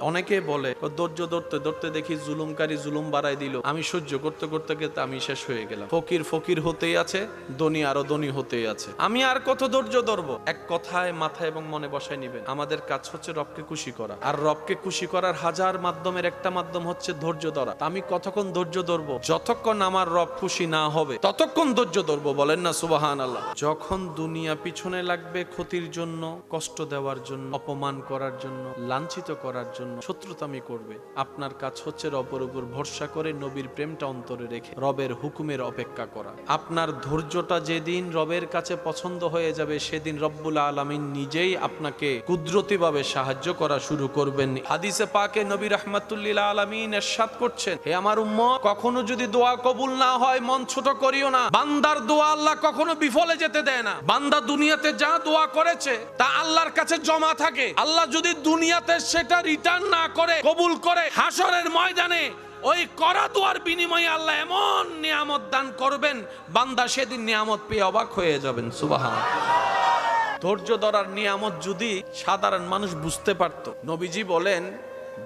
অনেকে বলে ধৈর্য ধরতে ধরতে দেখি জুলুমকারী জুলুম বাড়াই দিল, আমি সহ্য করতে করতে করতে আমি শেষ হয়ে গেলাম। ফকির ফকির হতেই আছে, ধনী আরো ধনী হতেই আছে, আমি আর কত ধৈর্য ধরবো। এক কথায় মাথায় এবং মনে বসায় নিবেন, আমাদের কাজ হচ্ছে রবকে খুশি করা, আর রবকে খুশি করার হাজার মাধ্যমের একটা মাধ্যম হচ্ছে ধৈর্য ধরা। আমি কতক্ষণ ধৈর্য ধরবো? যতক্ষণ আমার রব খুশি না হবে ততক্ষণ ধৈর্য ধরবো। বলেন না সুবহানাল্লাহ। যখন দুনিয়া পিছনে লাগবে ক্ষতির জন্য, কষ্ট দেওয়ার জন্য, অপমান করার জন্য, লাঞ্ছিত করার জন্য, শত্রুতামি করবে, আপনার কাজ হচ্ছে রবের উপর ভরসা করে নবীর প্রেমটা অন্তরে রেখে রবের হুকুমের অপেক্ষা করা। আপনার ধৈর্যটা যেদিন রবের কাছে পছন্দ হয়ে যাবে, সেদিন রব্বুল আলামিন নিজেই আপনাকে কুদরতিভাবে সাহায্য করা শুরু করবেন। হাদিসে পাকে নবী রাহমাতুল্লিল আলামিন ইরশাদ করছেন, হে আমার উম্মত, কখনো যদি দোয়া কবুল না হয় মন ছোট করিও না। বান্দার দোয়া আল্লাহ কখনো বিফলে যেতে দেয় না। বান্দা দুনিয়াতে যা দোয়া করেছে তা আল্লাহর কাছে জমা থাকে। আল্লাহ যদি দুনিয়াতে সেটা রিটার্ন না করে, কবুল করে, হাসরের ময়দানে ওই করা দোয়ার বিনিময়ে আল্লাহ এমন নিয়ামত দান করবেন, বান্দা সেদিন নিয়ামত পেয়ে অবাক হয়ে যাবেন। সুবহানাল্লাহ। ধৈর্য ধরার নিয়ামত যদি সাধারণ মানুষ বুঝতে পারত, নবীজি বলেন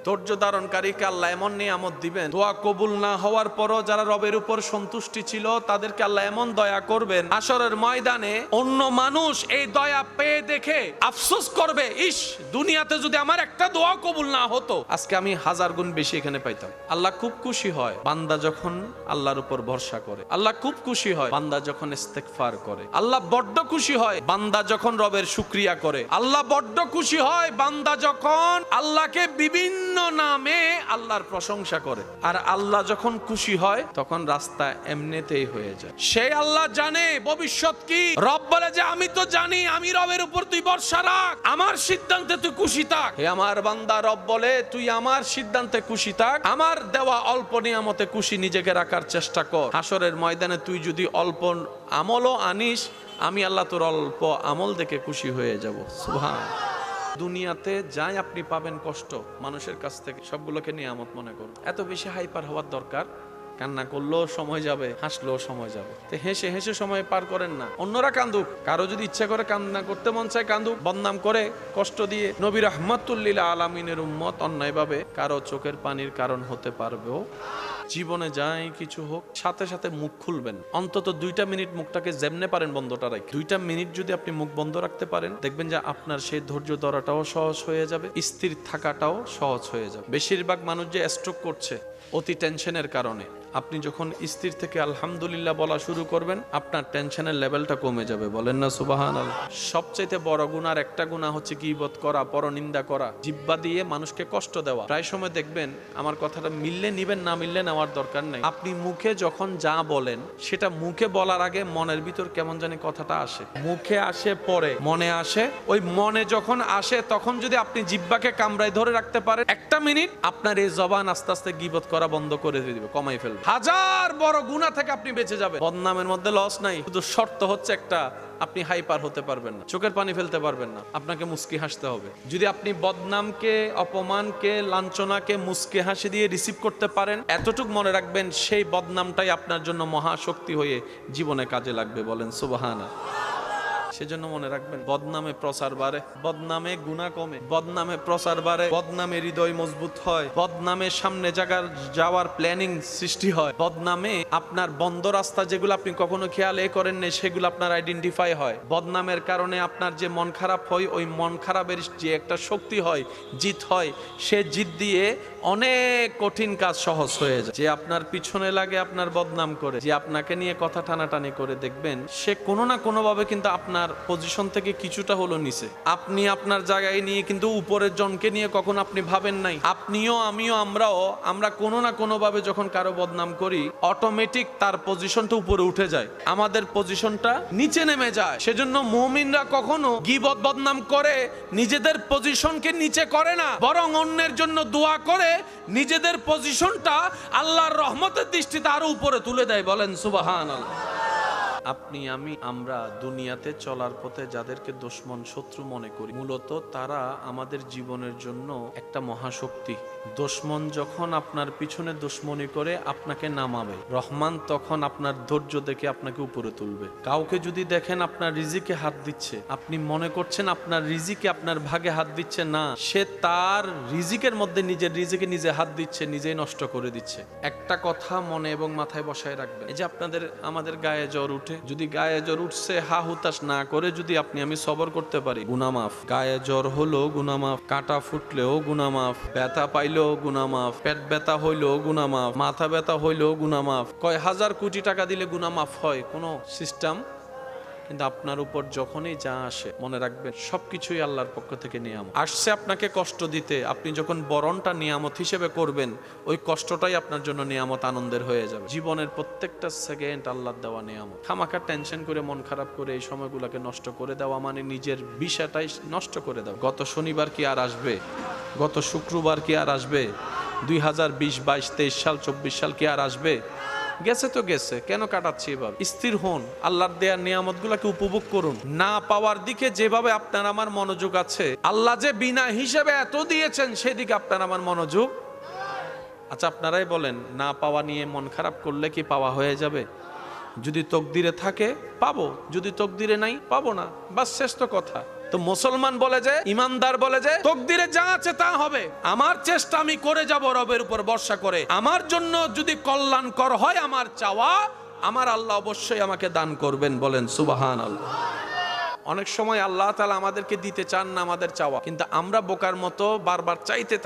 ধৈর্য ধারণকারীকে আল্লাহ এমন নিয়ামত দিবেন, দোয়া কবুল না হওয়ার পরও যারা রবের উপর সন্তুষ্টি ছিল তাদেরকে আল্লাহ এমন দয়া করবেন, হাসরের ময়দানে অন্য মানুষ এই দয়া পেয়ে দেখে আফসোস করবে, ইস, দুনিয়াতে যদি আমার একটা দোয়া কবুল না হতো, আজকে আমি 1000 গুণ বেশি এখানে পাইতাম। আল্লাহ খুব খুশি হয় বান্দা যখন আল্লাহর উপর ভরসা করে। আল্লাহ খুব খুশি হয় বান্দা যখন ইস্তেগফার করে। আল্লাহ বড্ড খুশি হয় বান্দা যখন রবের শুকরিয়া করে। আল্লাহ বড্ড খুশি হয় বান্দা যখন আল্লাহকে বিভিন্ন নামে আল্লাহর প্রশংসা করে। আর আল্লাহ যখন খুশি হয় তখন রাস্তা এমনিতেই হয়ে যায়। সেই আল্লাহ জানে ভবিষ্যৎ কি। রব বলে যে আমি তো জানি, আমি রবের উপর তুই ভরসা রাখ, আমার সিদ্ধান্তে তুই খুশি থাক। হে আমার বান্দা, রব বলে তুই আমার সিদ্ধান্তে খুশি থাক, আমার দেওয়া অল্প নিয়ামতে খুশি নিজেকে রাখার চেষ্টা কর। হাসরের ময়দানে তুই যদি অল্প আমলও আনিস, আমি আল্লাহ তোর অল্প আমল দেখে খুশি হয়ে যাব। সুবহানাল্লাহ। দুনিয়াতে যাই আপনি পাবেন কষ্ট মানুষের কাছ থেকে, সবগুলোকে নিয়ামত মনে করুন। এত বেশি হাইপার হওয়ার দরকার, কান্না করলেও সময় যাবে, হাসলেও সময় যাবে, তো হেসে হেসে সময় পার করেন না। অন্যরা কান্দুক, কারো যদি ইচ্ছা করে কান্না করতে মন চায় কান্দুক, বদনাম করে কষ্ট দিয়ে। নবী রাহমাতুল্লিল আলামিনের উম্মত অন্যায়ভাবে কারো চোখের পানির কারণ হতে পারবেও। জীবনে যাই কিছু হোক, সাথে সাথে মুখ খুলবেন। অন্তত 2টা মিনিট মুখটাকে যেমনে পারেন বন্ধটা রাখেন। 2টা মিনিট যদি আপনি মুখ বন্ধ রাখতে পারেন, দেখবেন যে আপনার সেই ধৈর্য ধরাটাও সহজ হয়ে যাবে, স্থির থাকাটাও সহজ হয়ে যাবে। বেশিরভাগ মানুষ যে স্ট্রোক করছে অতি টেনশনের কারণে। আপনি যখন স্থির থেকে আলহামদুলিল্লাহ বলা শুরু করবেন, আপনার টেনশনের লেভেলটা কমে যাবে। বলেন না সুবহানাল্লাহ। সবচাইতে বড় গুনার একটা গুনাহ হচ্ছে গীবত করা, পরনিন্দা করা, জিহ্বা দিয়ে মানুষকে কষ্ট দেওয়া। প্রায় সময় দেখবেন, আমার কথাটা মিললে নিবেন, না মিললে নেওয়ার দরকার নেই, আপনি মুখে যখন যা বলেন সেটা মুখে বলার আগে মনের ভিতর কেমন জানি কথাটা আসে। মুখে আসে পরে মনে আসে, ওই মনে যখন আসে তখন যদি আপনি জিহ্বাকে কামড়ায় ধরে রাখতে পারেন 1টা মিনিট, আপনার এই জবান আস্তে আস্তে গীবত করা বন্ধ করে দিবে, কমাই ফেলবে। হাজার বড় গুনাহ থেকে আপনি বেঁচে যাবেন। বদনামের মধ্যে লস নাই, শুধু শর্ত হচ্ছে একটা, আপনি হাইপার হতে পারবেন না, চোখের পানি ফেলতে পারবেন না, আপনাকে মুস্কি হাসতে হবে। যদি আপনি বদনামকে, অপমানকে, লাঞ্ছনাকে মুস্কি হাসি দিয়ে রিসিভ করতে পারেন, এতটুকু মনে রাখবেন সেই বদনামটাই আপনার জন্য মহাশক্তি হয়ে জীবনে কাজে লাগবে। বলেন সুবহানাল্লাহ। সেজন্য মনে রাখবেন, বদনামে প্রচার বাড়ে, বদনামে গুনাহ কমে, বদনামে প্রচার বাড়ে, বদনামে হৃদয় মজবুত হয়, বদনামে সামনে যাওয়ার প্ল্যানিং সৃষ্টি হয়, বদনামে আপনার বন্ধ রাস্তা যেগুলো আপনি কখনো খেয়ালে করেন না সেগুলো আপনার আইডেন্টিফাই হয়। বদনামের কারণে আপনার যে মন খারাপ হয়, ওই মন খারাপের যে একটা শক্তি হয়, জিত হয়, সে জিত দিয়ে অনেক কঠিন কাজ সহজ হয়ে যায়। যে আপনার পিছনে লাগে আপনার বদনাম করে, যে আপনাকে নিয়ে কথা টানাটানি করে, দেখবেন সে কোনো না কোনো ভাবে কিন্তু আপনার পজিশন থেকে কিছুটা হলো নিচে। আপনি আপনার জায়গায় নিয়ে কিন্তু উপরের জনকে নিয়ে কখন আপনি ভাবেন নাই। আপনিও, আমিও, আমরা কোনো না কোনো ভাবে যখন কারো বদনাম করি, অটোমেটিক তার পজিশনটা উপরে উঠে যায়, আমাদের পজিশনটা নিচে নেমে যায়। সেজন্য মুমিনরা কখনো গীবত বদনাম করে নিজেদের পজিশনকে নিচে করে না, বরং অন্যের জন্য দোয়া করে নিজেদের পজিশনটা আল্লাহর রহমতের দৃষ্টিতে আরো উপরে তুলে দেয়। বলেন সুবহানাল্লাহ। আপনি আমি আমরা দুনিয়াতে চলার পথে যাদেরকে দুশমন শত্রু মনে করি, মূলত তারা আমাদের জীবনের জন্য একটা মহাশক্তি। দুশমন যখন আপনার পিছনে দুশমনি করে আপনাকে নামাবে, রহমান তখন আপনার ধৈর্য দেখে আপনাকে উপরে তুলবে। কাউকে যদি দেখেন আপনার রিজিকে হাত দিচ্ছে, আপনি মনে করছেন আপনার রিজিকে আপনার ভাগে হাত দিচ্ছে, না, সে তার রিজিকের মধ্যে নিজের রিজিকে নিজে হাত দিচ্ছে, নিজেই নষ্ট করে দিচ্ছে। একটা কথা মনে এবং মাথায় বসায় রাখবেন, এই যে আমাদের গায়ে জ্বর উঠে, যদি গায়ে জ্বর উঠছে হা হুতাশ না করে যদি আপনি আমি সবর করতে পারি, গুনাহ মাফ। গায়ে জ্বর হলো গুনাহ মাফ, কাঁটা ফুটলেও গুনাহ মাফ, ব্যথা পাইলেও গুনাহ মাফ, পেট ব্যথা হইলেও গুনাহ মাফ, মাথা ব্যথা হইলেও গুনাহ মাফ। কয় হাজার কোটি টাকা দিলে গুনাহ মাফ হয় কোনো সিস্টেম? কিন্তু আপনার উপর যখনই যা আসে মনে রাখবেন সবকিছুই আল্লাহর পক্ষ থেকে নিয়ামত। আসছে আপনাকে কষ্ট দিতে, আপনি যখন বরণটা নিয়ামত হিসেবে করবেন, ওই কষ্টটাই আপনার জন্য নিয়ামত, আনন্দের হয়ে যাবে। জীবনের প্রত্যেকটা সেকেন্ড আল্লাহর দেওয়া নিয়ামত। খামাখা টেনশন করে মন খারাপ করে এই সময়গুলোকে নষ্ট করে দেওয়া মানে নিজের বিষয়টাই নষ্ট করে দেওয়া। গত শনিবার কি আর আসবে? গত শুক্রবার কি আর আসবে? 2020, 22, 23 সাল, 24 সাল কি আর আসবে? গেছে তো গেছে, কেন কাটাচ্ছি এভাবে? স্থির হন, আল্লাহর দেয়ার নিয়ামত গুলাকে উপভোগ করুন। না পাওয়ার দিকে যেভাবে আপনার আমার মনোযোগ আছে, আল্লাহ যে বিনা হিসেবে এত দিয়েছেন সেদিকে আপনার আমার মনোযোগ। আচ্ছা আপনারাই বলেন, না পাওয়া নিয়ে মন খারাপ করলে কি পাওয়া হয়ে যাবে? যদি তকদিরে থাকে পাবো, যদি তকদিরে নাই পাবো না, বাস শেষ তো কথা। তো মুসলমান বলে যে, ইমানদার বলে যে, তকদিরে যা আছে তা হবে, আমার চেষ্টা আমি করে যাব রবের উপর ভরসা করে। আমার জন্য যদি কল্যাণকর হয় আমার চাওয়া, আমার আল্লাহ অবশ্যই আমাকে দান করবেন। বলেন সুবহানাল্লাহ। অনেক সময় আল্লাহ তাআলা আমাদেরকে দিতে চান না আমাদের চাওয়া, কিন্তু আমরা বোকার মতো বারবার চাইতে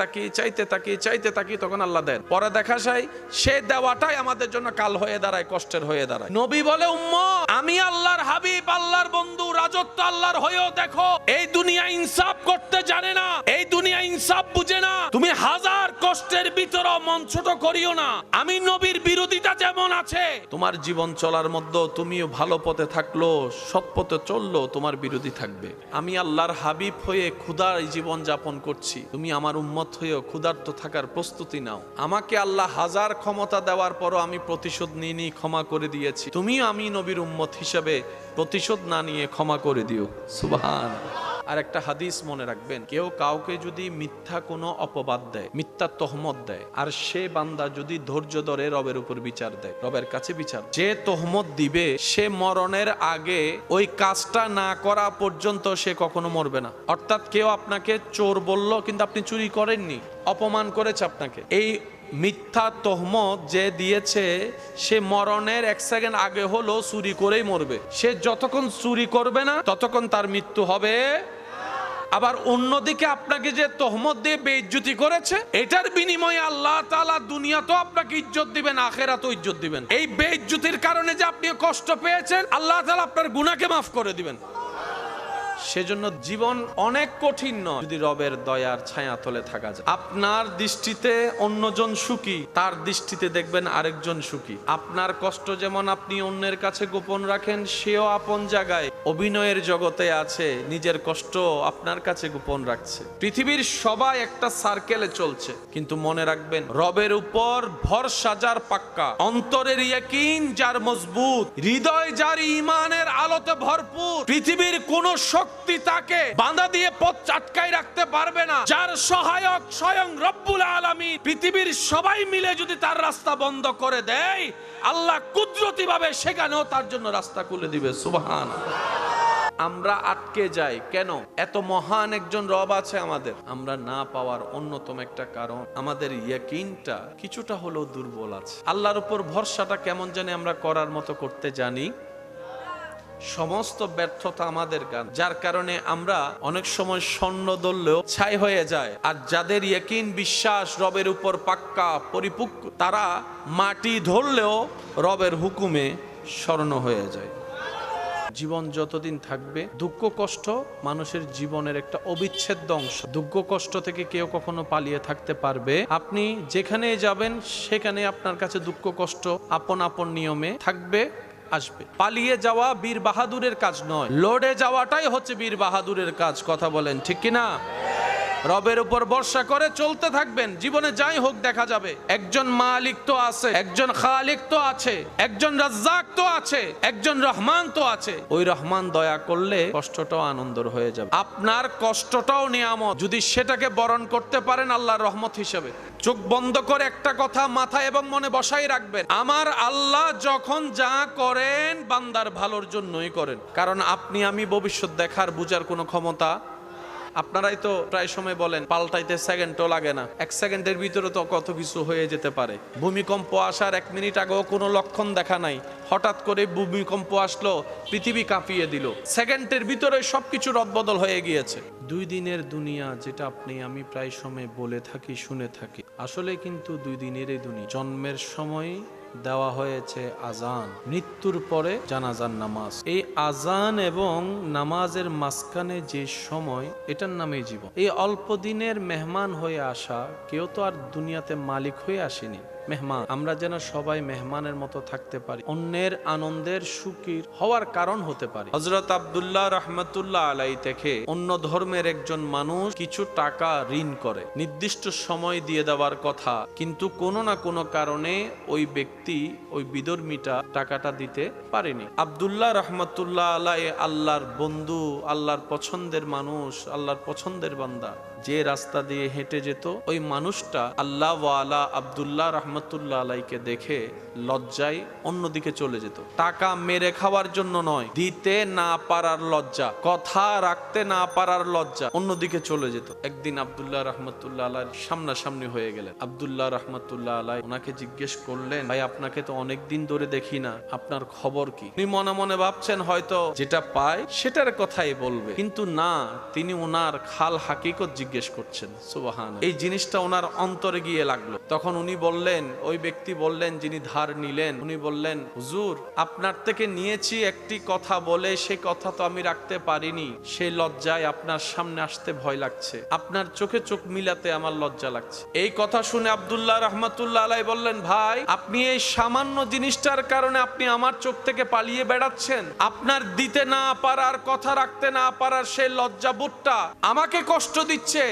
থাকি, তখন আল্লাহ দেন। পরে দেখা যায় সে দেওয়াটাই আমাদের জন্য কাল হয়ে দাঁড়ায়, কষ্টের হয়ে দাঁড়ায়। নবী বলে, উম্মত, আমি আল্লাহর হাবিব, আল্লাহর বন্ধু, রাজত্ব আল্লাহর হয়েও দেখো এই দুনিয়া ইনসাফ করতে জানে না, এই দুনিয়া ইনসাফ বুঝে না। তুমি হাজার কষ্টের ভিতরে মন ছোট করিও না। আমি নবীর বিরোধিতা যেমন আছে, তোমার জীবন চলার মধ্যে তুমিও ভালো পথে থাকলো, সৎ পথে চললো, তোমার বিরোধী থাকবে। আমি আল্লাহর হাবিব হয়ে ক্ষুধার জীবন যাপন করছি, তুমি আমার উম্মত হয়েও ক্ষুধার্ত থাকার প্রস্তুতি নাও। আমাকে আল্লাহ হাজার ক্ষমতা দেওয়ার পরও আমি প্রতিশোধ নিয়ে ক্ষমা করে দিয়েছি, তুমিও আমি নবীর উম্মত হিসেবে প্রতিশোধ না নিয়ে ক্ষমা করে দিও। সুবহানাল্লাহ। আর একটা হাদিস মনে রাখবেন, কেউ কাউকে যদি মিথ্যা কোনো অপবাদ দেয়, মিথ্যা তহমত দেয়, আর সে বান্দা যদি ধৈর্য ধরে রবের উপর বিচার দেয়, রবের কাছে বিচার, যে তহমত দিবে সে মরণের আগে ওই কাজটা না করা পর্যন্ত সে কখনো মরবে না। অর্থাৎ কেউ আপনাকে চোর বলল কিন্তু আপনি চুরি করেননি, অপমান করেছে আপনাকে, এই মিথ্যা তহমত যে দিয়েছে সে মরণের 1 সেকেন্ড আগে হলো চুরি করেই মরবে। সে যতক্ষণ চুরি করবে না ততক্ষণ তার মৃত্যু হবে। আবার অন্যদিকে আপনাকে যে তহমত দিয়ে বেইজ্জতি করেছে, এটার বিনিময়ে আল্লাহ তাআলা দুনিয়াতেও আপনাকে ইজ্জত দিবেন, আখিরাতেও ইজ্জত দিবেন। এই বেইজ্জতির কারণে যে আপনি কষ্ট পেয়েছেন, আল্লাহ তাআলা আপনার গুনাহকে মাফ করে দিবেন। সেজন্য জীবন অনেক কঠিন নয় যদি রবের দয়ার ছায়া তলে থাকা যায়। আপনার দৃষ্টিতে অন্যজন সুখী, তার দৃষ্টিতে দেখবেন আরেকজন সুখী। আপনার কষ্ট যেমন আপনি অন্যের কাছে গোপন রাখেন, সেও আপন জায়গায় অভিনয়ের জগতে আছে, নিজের কষ্ট আপনার কাছে গোপন রাখছে। পৃথিবীর সবাই একটা সার্কেলে চলছে, কিন্তু মনে রাখবেন রবের উপর ভরসা যার পাক্কা, অন্তরের ইয়াকিন যার মজবুত, হৃদয় যার ঈমানের আলোতে ভরপুর, পৃথিবীর কোন শক্তি তাকে বাঁধা দিয়ে পথ আটকায় রাখতে পারবে না। যার সহায়ক স্বয়ং রব্বুল আলামিন, পৃথিবীর সবাই মিলে যদি তার রাস্তা বন্ধ করে দেয়, আল্লাহ কুদরতি ভাবে সেখানেও তার জন্য রাস্তা খুলে দিবে। সুবহানাল্লাহ। আমরা আটকে যাই কেন? এত মহান একজন রব আছে আমাদের, আমরা না পাওয়ার অন্যতম একটা কারণ আমাদের ইয়াকিনটা কিছুটা হলেও দুর্বল আছে। আল্লাহর উপর ভরসাটা কেমন জানি আমরা করার মতো করতে জানি, সমস্ত ব্যর্থতা আমাদের গান, যার কারণে আমরা অনেক সময় স্বর্ণ ধরলেও ছাই হয়ে যায়। আর যাদের ইয়াকিন বিশ্বাস রবের উপর পাক্কা পরিপূর্ণ, তারা মাটি ধরলেও রবের হুকুমে স্বর্ণ হয়ে যায়। জীবন যতদিন থাকবে দুঃখ কষ্ট মানুষের জীবনের একটা অবিচ্ছেদ্য অংশ। দুঃখ কষ্ট থেকে কেউ কখনো পালিয়ে থাকতে পারবে? আপনি যেখানে যাবেন সেখানে আপনার কাছে দুঃখ কষ্ট আপন আপন নিয়মে থাকবে, আসবে। পালিয়ে যাওয়া বীর বাহাদুরের কাজ নয়, লড়ে যাওয়াটাই হচ্ছে বীর বাহাদুরের কাজ। কথা বলেন ঠিক কিনা? রবের উপর ভরসা করে চলতে থাকবেন, জীবনে যাই হোক দেখা যাবে। একজন মালিক তো আছে, একজন খালিক তো আছে, একজন রাজ্জাক তো আছে, একজন রহমান তো আছে। ওই রহমান দয়া করলে কষ্টটাও আনন্দর হয়ে যাবে, আপনার কষ্টটাও নিয়ামত, যদি সেটাকে বরণ করতে পারেন আল্লাহর রহমত হিসেবে। চোখ বন্ধ করে একটা কথা মাথায় এবং মনে বসাই রাখবেন, আমার আল্লাহ যখন যা করেন বান্দার ভালোর জন্যই করেন। কারণ আপনি আমি ভবিষ্যৎ দেখার বুঝার কোনো ক্ষমতা, আপনারাই তো প্রায় সময় বলেন পাল্টাইতে সেকেন্ডও লাগে না, 1 সেকেন্ডের ভিতরে তো কত কিছু হয়ে যেতে পারে। ভূমিকম্প আসার 1 মিনিট আগেও কোনো লক্ষণ দেখা নাই, হঠাৎ করে ভূমিকম্প আসলো, পৃথিবী কাঁপিয়ে দিল, সেকেন্ডের ভিতরে সবকিছু রদবদল হয়ে গিয়েছে। 2 দিনের দুনিয়া, যেটা আপনি আমি প্রায় সময় বলে থাকি, শুনে থাকি, আসলে কিন্তু 2 দিনের এই দুনিয়া। জন্মের সময় দেওয়া হয়েছে আজান, মৃত্যুর পরে জানাজার নামাজ। এই আজান এবং নামাজের মাঝখানে যে সময়, এটার নামে জীবন। এই অল্প দিনের মেহমান হয়ে আসা, কেউ তো আর দুনিয়াতে মালিক হয়ে আসেনি, মেহমান। আমরা যেন সবাই মেহমানের মতো থাকতে পারি, অন্যের আনন্দের সুখীর হওয়ার কারণ হতে পারি। হযরত আব্দুল্লাহ রাহমাতুল্লাহ আলাইহি থেকে অন্য ধর্মের একজন মানুষ কিছু টাকা ঋণ করে, নির্দিষ্ট সময় দিয়ে দেওয়ার কথা, কিন্তু কোনো না কোনো কারণে ওই ব্যক্তি, ওই বিধর্মীটা টাকাটা দিতে পারেনি। আব্দুল্লাহ রাহমাতুল্লাহ আলাইহি আল্লাহর বন্ধু, আল্লাহর পছন্দের মানুষ, আল্লাহর পছন্দের বান্দা, যে রাস্তা দিয়ে হেঁটে যেত, ওই মানুষটা আল্লাহ ওয়ালা আব্দুল্লাহ রাহমাতুল্লাহ আলাইকে দেখে লজ্জায় অন্যদিকে চলে যেত। টাকা মেরে খাওয়ার জন্য নয়, দিতে না পারার লজ্জা, কথা রাখতে না পারার লজ্জা, অন্যদিকে চলে যেত। একদিন আব্দুল্লাহ রাহমাতুল্লাহ আলাইর সামনাসামনি হয়ে গেলেন। আব্দুল্লাহ রাহমাতুল্লাহ আলাই ওনাকে জিজ্ঞেস করলেন, ভাই আপনাকে তো অনেকদিন ধরে দেখি না, আপনার খবর কি? উনি মনে মনে ভাবছেন হয়তো যেটা পায় সেটার কথাই বলবে, কিন্তু না, তিনি ওনার খাল হাকিকত জিজ্ঞেস করছেন। সুবহানাল্লাহ। এই জিনিসটা ওনার অন্তরে গিয়ে লাগলো। তখন উনি বললেন, ওই ব্যক্তি বললেন যিনি ধার নিলেন, উনি বললেন, হুজুর আপনার থেকে নিয়েছি একটি কথা বলে, সেই কথা তো আমি রাখতে পারিনি, সেই লজ্জায় আপনার সামনে আসতে ভয় লাগছে, আপনার চোখে চোখ মিলাতে আমার লজ্জা লাগছে। এই কথা শুনে আব্দুল্লাহ রাহমাতুল্লাহ আলাইহি বললেন, ভাই আপনি এই সামান্য জিনিসটার কারণে আপনি আমার চোখ থেকে পালিয়ে বেড়াচ্ছেন? আপনার দিতে না পারার, কথা রাখতে না পারার সেই লজ্জাবোধটা আমাকে কষ্ট দিচ্ছে,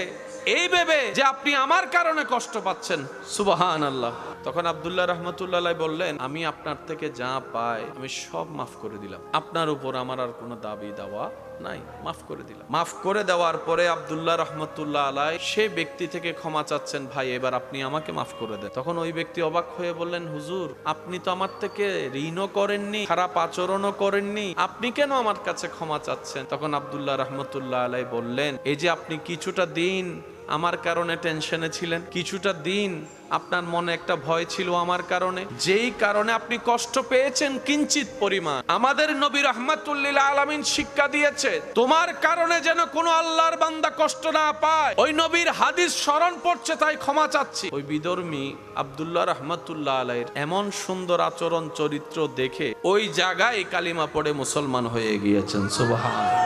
এই ভেবে যে আপনি আমার কারণে কষ্ট পাচ্ছেন। সুবহানাল্লাহ। তখন আব্দুল্লাহ রাহমাতুল্লাহ আলাইহি বললেন, আমি আপনার থেকে যা পাই আমি সব মাফ করে দিলাম, আপনার উপর আমার আর কোনো দাবি দাওয়া নাই, মাফ করে দিলাম। মাফ করে দেওয়ার পরে আব্দুল্লাহ রাহমাতুল্লাহ আলাইহি সেই ব্যক্তি থেকে ক্ষমা চাচ্ছেন, ভাই এবার আপনি আমাকে মাফ করে দেন। তখন ওই ব্যক্তি অবাক হয়ে বললেন, হুজুর আপনি তো আমার থেকে ঋণও করেননি, খারাপ আচরণও করেননি, আপনি কেন আমার কাছে ক্ষমা চাচ্ছেন? তখন আব্দুল্লাহ রাহমাতুল্লাহ আলাইহি বললেন, এই যে আপনি কিছুটা দিন আমার কারণে টেনশনে ছিলেন, কিছুটা দিন আপনার মনে একটা ভয় ছিল আমার কারণে, যেই কারণে আপনি কষ্ট পেয়েছেন কিঞ্চিত পরিমাণ, আমাদের নবী রাহমাতুল লিল আলামিন শিক্ষা দিয়েছে তোমার কারণে যেন কোনো আল্লাহর বান্দা কষ্ট না পায়, ওই নবীর হাদিস স্মরণ পড়ছে তাই ক্ষমা চাচ্ছি। ওই বিধর্মী আব্দুল্লাহ রাহমাতুল্লাহ আলাইহির এমন সুন্দর আচরণ চরিত্র দেখে ওই জায়গায় কালিমা পড়ে মুসলমান হয়ে গিয়েছেন। সুবহানাল্লাহ।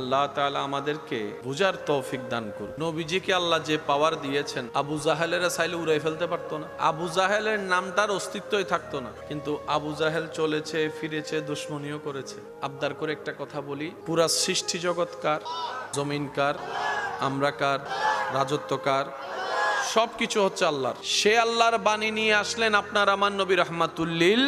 আল্লাহ তাআলা আমাদেরকে বুঝার তৌফিক দান করুন। নবীজিকে আল্লাহ যে পাওয়ার দিয়েছেন, আবু জাহেলেরা চাইলে উড়াই ফেলতে পারতো না, আবু জাহেলের নামটার অস্তিত্বই থাকতো না, কিন্তু আবু জাহেল চলেছে ফিরেছে, দুশ্মনীও করেছে। আবদার করে একটা কথা বলি, পুরা সৃষ্টি জগৎ কার? জমিন কার? আমরা কার? রাজত্ব কার? সবকিছু হচ্ছে আল্লাহর। সে আল্লাহর বাণী নিয়ে আসলেন আপনার আমার নবী রাহমাতুল লিল।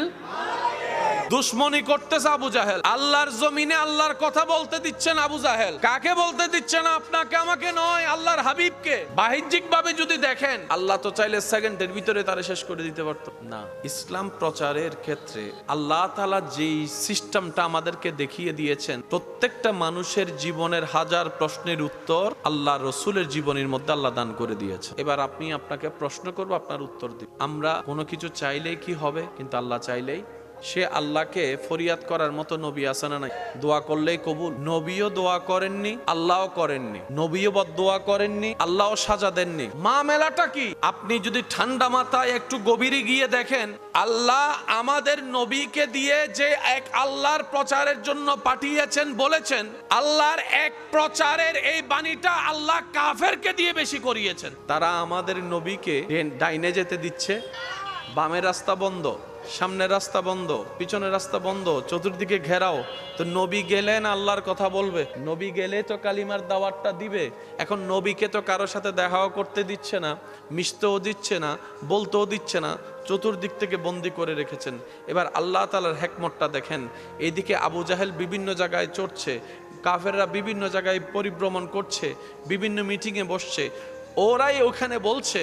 দুশ্মনী করতেছে আবু জাহেল, আল্লাহর জমিনে আল্লাহর কথা বলতে দিচ্ছেন আবু জাহেল। কাকে বলতে দিচ্ছেন? আপনাকে আমাকে নয়, আল্লাহর হাবিবকে। বাহ্যিক ভাবে যদি দেখেন, আল্লাহ তো চাইলে সেকেন্ডের ভিতরে তারে শেষ করে দিতে পারত না। ইসলাম প্রচারের ক্ষেত্রে আল্লাহ তাআলা যেই সিস্টেমটা আমাদেরকে দেখিয়ে দিয়েছেন, প্রত্যেকটা মানুষের জীবনের হাজার প্রশ্নের উত্তর আল্লাহ রসুলের জীবনের মধ্যে আল্লাহ দান করে দিয়েছে। এবার আপনাকে প্রশ্ন করবো, আপনার উত্তর দিন। আমরা কোনো কিছু চাইলেই কি হবে? কিন্তু আল্লাহ চাইলেই, সে আল্লাহকে ফরিয়াদ করার মতো নবী আছে না নাই? দোয়া করলেই কবুল। নবীও দোয়া করেননি, আল্লাহও করেননি, নবীও বদদোয়া করেননি, আল্লাহও সাজা দেননি। মামলাটা কি? আপনি যদি ঠান্ডা মাথায় একটু গভীরে গিয়ে দেখেন, আল্লাহ আমাদের নবীকে দিয়ে যে এক আল্লাহর প্রচারের জন্য পাঠিয়েছেন, বলেছেন আল্লাহর এক প্রচারের এই বাণীটা আল্লাহ কাফেরকে দিয়ে বেশি করিয়েছেন। তারা আমাদের নবীকে ডাইনে যেতে দিচ্ছে, বামের রাস্তা বন্ধ, সামনের রাস্তা বন্ধ, পিছনের রাস্তা বন্ধ, চতুর্দিকে ঘেরাও। তো নবী গেলেন আল্লাহর কথা বলবে, নবী গেলে তো কালিমার দাওয়াতটা দিবে। এখন নবীকে তো কারোর সাথে দেখাও করতে দিচ্ছে না, মিশতেও দিচ্ছে না, বলতেও দিচ্ছে না, চতুর্দিক থেকে বন্দি করে রেখেছেন। এবার আল্লাহ তাআলার হিকমতটা দেখেন, এইদিকে আবু জাহেল বিভিন্ন জায়গায় চড়ছে, কাফেররা বিভিন্ন জায়গায় পরিভ্রমণ করছে, বিভিন্ন মিটিংয়ে বসছে, ওরাই ওখানে বলছে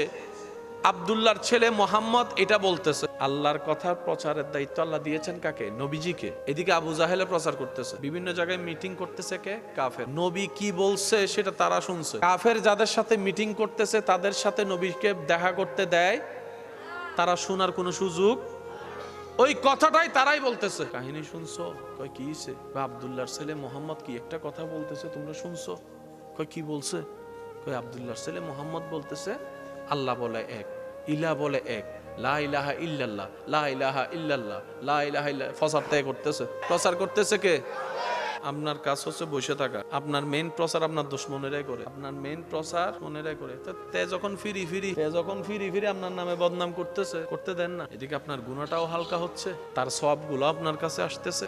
আব্দুল্লাহর ছেলে মোহাম্মদ এটা বলতেছে। আল্লাহর কথা প্রচারের দায়িত্ব আল্লাহ দিয়েছেন কাকে? নবীজিকে। এদিকে আবু জাহেলে প্রচার করতেছে, বিভিন্ন জায়গায় মিটিং করতেছে কে? কাফের। নবী কি বলছে সেটা তারা শুনছে। কাফের যাদের সাথে মিটিং করতেছে তাদের সাথে নবীকে দেখা করতে দেয়, তারা শোনার কোনো সুযোগ, ওই কথাটাই তারাই বলতেছে। কাহিনী শুনছো? কয় কি হইছে? আব্দুল্লাহর ছেলে মোহাম্মদ কি একটা কথা বলতেছে, তোমরা শুনছো? কয় কি বলছে? কয় আব্দুল্লাহর ছেলে মোহাম্মদ বলতেছে আল্লাহ বলে এক, ইলা বলে এক, লা ইলাহা ইল্লাল্লাহ, লা ইলাহা ইল্লাল্লাহ, লা ইলাহা ইল্লাল্লাহ। প্রচার করতেছে কে? আপনার কাজ হচ্ছে বসে থাকা। আপনার মেইন প্রচার আপনার দুশমনেরাই করে, আপনার মেইন প্রচার মনেরাই করে। তে যখন ফিরি আপনার নামে বদনাম করতেছে, করতে দেন না। এদিকে আপনার গুনাহটাও হালকা হচ্ছে, তার সওয়াবগুলো আপনার কাছে আসতেছে,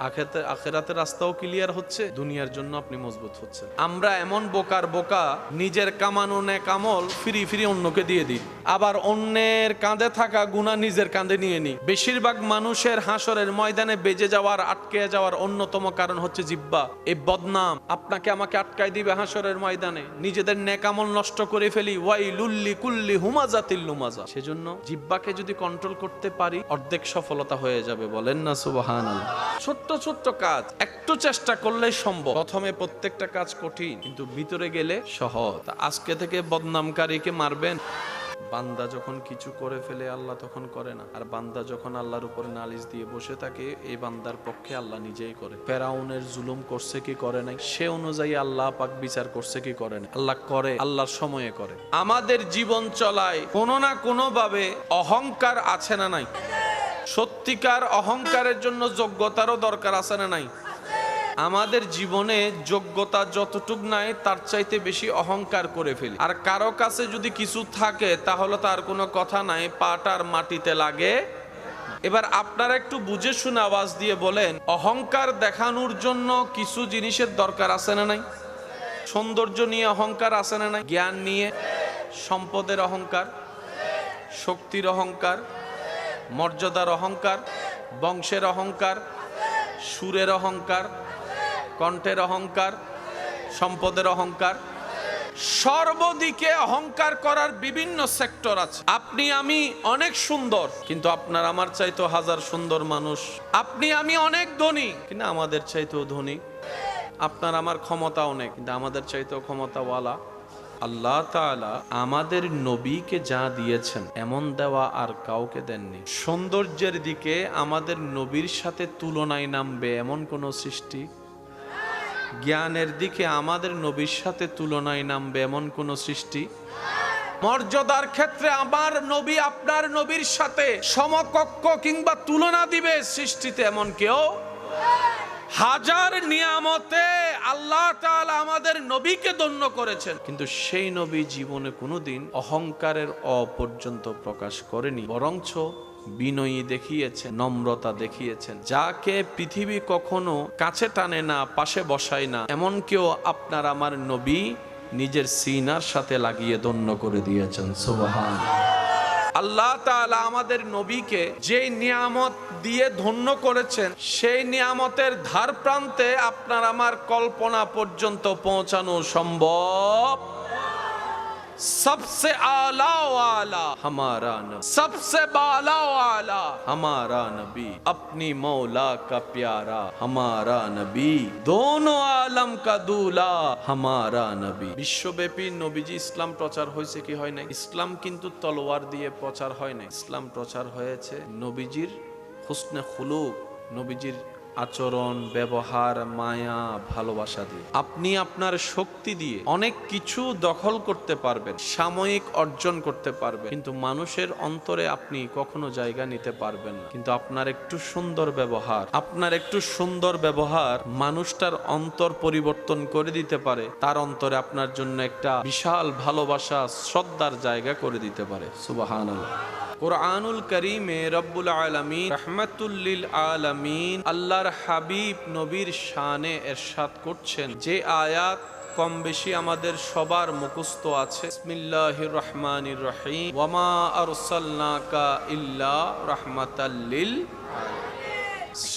আখিরাতের রাস্তাও ক্লিয়ার হচ্ছে, দুনিয়ার জন্য আপনি মজবুত হচ্ছে। আমরা এমন বোকা নিজের কামানো নেক আমল ফিরি অন্যকে দিয়ে দিই, আবার অন্যের কাঁধে থাকা গুনাহ নিজের কাঁধে নিয়ে নিই। বেশিরভাগ মানুষের হাসরের ময়দানে বেজে যাওয়ার, আটকে যাওয়ার অন্যতম কারণ হচ্ছে জিহ্বা। এই বদনাম আপনাকে আমাকে আটকাই দিবে হাসরের ময়দানে। নিজেদের নেক আমল নষ্ট করে ফেলি, ওয়াইলুল লিকুল্লি হুমাজাতিল লুমাজা। সেজন্য জিহ্বাকে যদি কন্ট্রোল করতে পারি অর্ধেক সফলতা হয়ে যাবে। বলেন না সুবহানাল্লাহ। ছোট্ট কাজ একটু চেষ্টা করলেই সম্ভব। প্রথমে প্রত্যেকটা কাজ কঠিন, কিন্তু ভিতরে গেলে সহজ। আজকে থেকে বদনামকারীকে মারবেন। বান্দা যখন কিছু করে ফেলে আল্লাহ তখন করে না, আর বান্দা যখন আল্লাহর উপরে নালিশ দিয়ে বসে থাকে এই বান্দার পক্ষে আল্লাহ নিজেই করে। ফেরাউনের জুলুম করছে কি করে নাই, সে অনুযায়ী আল্লাহ পাক বিচার করছে কি করে না? আল্লাহ করে, আল্লাহর সময়ে করে। আমাদের জীবন চলায় কোনো না কোনো ভাবে অহংকার আছে না নাই? সত্যিকার অহংকারের জন্য যোগ্যতারও দরকার আছে না নাই? আমাদের জীবনে যোগ্যতা যতটুক নাই তার চাইতে বেশি অহংকার করে ফেলি। আর কারো কাছে যদি কিছু থাকে তাহলে তার কোনো কথা নাই, পাটার মাটিতে লাগে। এবার আপনারা একটু বুঝে শুনে আওয়াজ দিয়ে বলেন, অহংকার দেখানোর জন্য কিছু জিনিসের দরকার আছে না নাই? সৌন্দর্য নিয়ে অহংকার আছে না নাই? জ্ঞান নিয়ে, সম্পদের অহংকার, শক্তির অহংকার, মর্যাদার অহংকার, বংশের অহংকার, সুরের অহংকার, কণ্ঠের অহংকার, সম্পদের অহংকার, সর্বদিকে অহংকার করার বিভিন্ন সেক্টর আছে। আপনি আমি অনেক সুন্দর, কিন্তু আপনার আমার চাইতো হাজার সুন্দর মানুষ। আপনি আমি অনেক ধনী, কিন্তু আমাদের চাইতেও ধনী। আপনার আমার ক্ষমতা অনেক, কিন্তু আমাদের চাইতেও ক্ষমতাওয়ালা। আল্লাহ তাআলা আমাদের নবীকে যা দিয়েছেন এমন দেওয়া আর কাউকে দেননি। সৌন্দর্যের দিকে আমাদের নবীর সাথে তুলনায় নামবে এমন কোন সৃষ্টি, জ্ঞানের দিকে আমাদের নবীর সাথে তুলনায় নামবে এমন কোন সৃষ্টি, মর্যাদার ক্ষেত্রে আমার নবী আপনার নবীর সাথে সমকক্ষ কিংবা তুলনা দিবে সৃষ্টিতে এমন কেউ। হাজার নিয়ামতে আল্লাহ তাআলা আমাদের নবীকে ধন্য করেছেন, কিন্তু সেই নবী জীবনে কোনোদিন অহংকারের পর্যন্ত প্রকাশ করেনি, বরঞ্চ বিনয়ী দেখিয়েছেন, নম্রতা দেখিয়েছেন। যাকে পৃথিবী কখনো কাছে টানে না, পাশে বসায় না, এমন কেউ আপনার আমার নবী নিজের সিনার সাথে লাগিয়ে ধন্য করে দিয়েছেন। সুবহানাল্লাহ। আল্লাহ তাআলা আমাদের নবীকে যে নিয়ামত দিয়ে ধন্য করেছেন সেই নিয়ামতের ধার প্রান্তে আপনার আমার কল্পনা পর্যন্ত পৌঁছানো সম্ভব। सबसे आला वाला हमारा नबी, सबसे बाला वाला हमारा नबी, अपनी मौला का प्यारा हमारा नबी, दोनों आलम का दूल्हा हमारा नबी। বিশ্বব্যাপী নবীজি ইসলাম প্রচার হয়েছে কি হয় না? ইসলাম কিন্তু তলোয়ার দিয়ে প্রচার হয় না, ইসলাম প্রচার হয়েছে নবীজির হুসনে খুলুক, নবীজির আচরণ, ব্যবহার, মায়া, ভালোবাসা দিয়ে। আপনি আপনার শক্তি দিয়ে অনেক কিছু দখল করতে পারবেন, সাময়িক অর্জন করতে পারবেন, কিন্তু মানুষের অন্তরে আপনি কখনো জায়গা নিতে পারবেন না। কিন্তু আপনার একটু সুন্দর ব্যবহার, আপনার একটু সুন্দর ব্যবহার মানুষটার অন্তর পরিবর্তন করে দিতে পারে, তার অন্তরে আপনার জন্য একটা বিশাল ভালোবাসা, শ্রদ্ধার জায়গা করে দিতে পারে। সুবহানাল্লাহ। কুরআনুল কারীমে রব্বুল আলামিন রাহমাতুল লিল আলামিন আল্লাহর হাবিব নবীর শানে ইরশাদ করছেন, যে আয়াত কম বেশি আমাদের সবার মুখস্থ আছে। বিসমিল্লাহির রহমানির রহিম, ওয়ামা আরসালনাকা ইল্লা রাহমাতাল লিল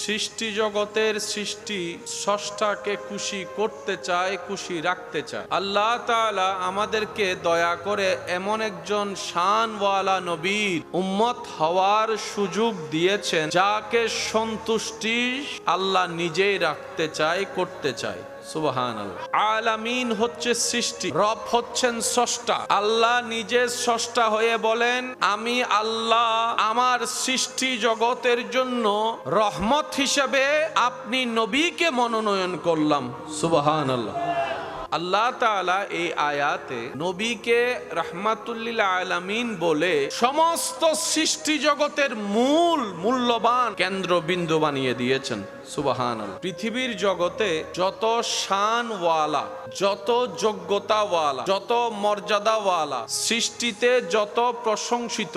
সৃষ্টি জগতের সৃষ্টি স্রষ্টাকে খুশি করতে চায়, খুশি রাখতে চায়। আল্লাহ তাআলা আমাদেরকে দয়া করে এমন একজন শানওয়ালা নবীর উম্মত হওয়ার সুযোগ দিয়েছেন, যাকে সন্তুষ্টি আল্লাহ নিজেই রাখতে চায়, করতে চায়। সুবহানাল্লাহ। আলামিন হচ্ছে সৃষ্টি, রব হচ্ছেন স্রষ্টা। আল্লাহ নিজে স্রষ্টা হয়ে বলেন, আমি আল্লাহ আমার সৃষ্টি জগতের জন্য রহমত হিসেবে আপনি নবীকে মনোনয়ন করলাম। সুবহানাল্লাহ। আল্লাহ তাআলা এই আয়াতে নবীকে রাহমাতুল লিল আলামিন বলে সমস্ত সৃষ্টি জগতের মূল্যবান কেন্দ্রবিন্দু বানিয়ে দিয়েছেন। সুবহানাল্লাহ। পৃথিবীর জগতে যত শানওয়ালা, যত যোগ্যতাওয়ালা, যত মর্যাদাওয়ালা, সৃষ্টিতে যত প্রশংসিত,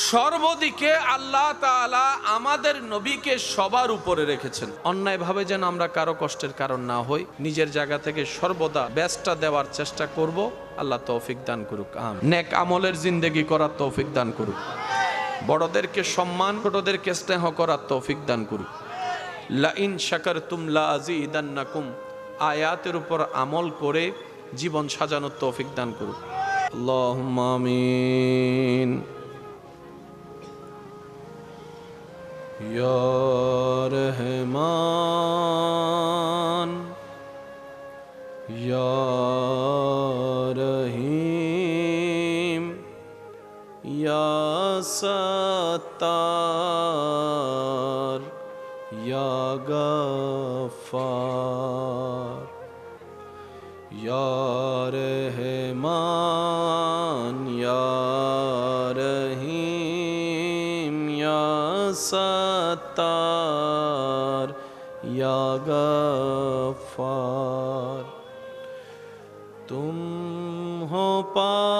সর্বদিকে আল্লাহ তাআলা আমাদের নবীকে সবার উপরে রেখেছেন। অন্যায়ভাবে যেন আমরা কারো কষ্টের কারণ না হই, নিজের জায়গা থেকে সর্বদা বেস্টটা দেওয়ার চেষ্টা করব। আল্লাহ তৌফিক দান করুক। আমিন। নেক আমলের জিন্দেগি করার তৌফিক দান করুক। বড়দেরকে সম্মান, ছোটদেরকে স্নেহ করার তৌফিক দান করুক। লা ইন শাকারতুম লা আযীদান্নাকুম আয়াতের উপর আমল করে জীবন সাজানোর তৌফিক দান করুক। আল্লাহুম্মা আমিন। ইয়া রহমান ইয়া রহিম ইয়া সাত্তার ইয়া গফফার ইয়া রহমান ইয়া রহিম ইয়া সাত্তার ইয়া গফফার। तुम हो पालनहार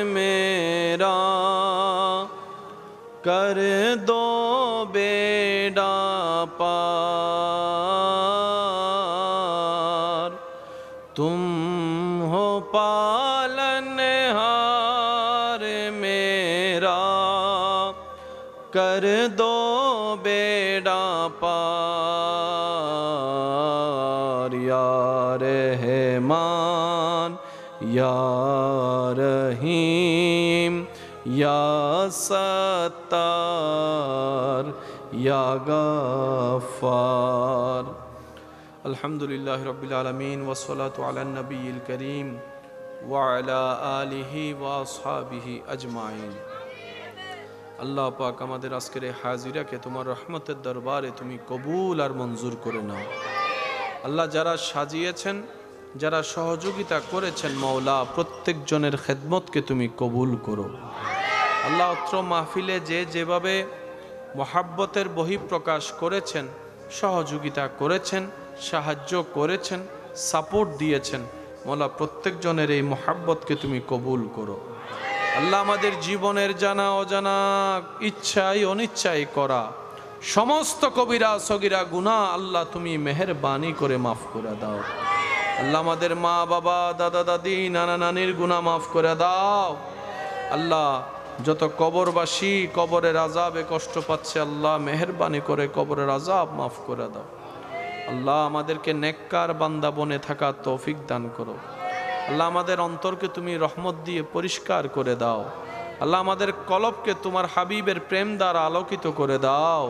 मेरा, कर दो बेड़ा पार। तुम हो पालनहार मेरा, कर दो बेड़ा पार। या रहमान या रहीम या सत्तार या गफ्फार। अल्हम्दुलिल्लाहि रब्बिल आलमीन वस्सलातु अला नबिय्यिल करीम व अला आलिहि व আসহাবিহি আজমাইন। আল্লাহ পাক আমাদের আজকের এই হাজিরাকে তোমার রহমতের দরবারে তুমি কবুল আর মঞ্জুর করে নাও। আল্লাহ যারা সাজিয়েছেন, যারা সহযোগিতা করেছেন, মাওলা প্রত্যেকজনের খেদমতকে তুমি কবুল করো। আল্লাহ অত্র মাহফিলে যে যেভাবে মহাব্বতের বহিঃপ্রকাশ করেছেন, সহযোগিতা করেছেন, সাহায্য করেছেন, সাপোর্ট দিয়েছেন, মাওলা প্রত্যেকজনের এই মহাব্বতকে তুমি কবুল করো। আল্লাহ আমাদের জীবনের জানা অজানা, ইচ্ছাই অনিচ্ছাই করা সমস্ত কবিরা সগীরা গুনাহ আল্লাহ তুমি মেহেরবানি করে মাফ করে দাও। আল্লাহ আমাদের মা বাবা, দাদা দাদি, নানা নানির গুনাহ মাফ করে দাও। আল্লাহ যত কবরবাসী কবরের আযাবে কষ্ট পাচ্ছে, আল্লাহ মেহেরবানি করে কবরের আযাব মাফ করে দাও। আল্লাহ আমাদেরকে নেককার বান্দা বনে থাকার তৌফিক দান করো। আল্লাহ আমাদের অন্তরকে তুমি রহমত দিয়ে পরিষ্কার করে দাও। আল্লাহ আমাদের কলবকে তোমার হাবিবের প্রেম দ্বারা আলোকিত করে দাও।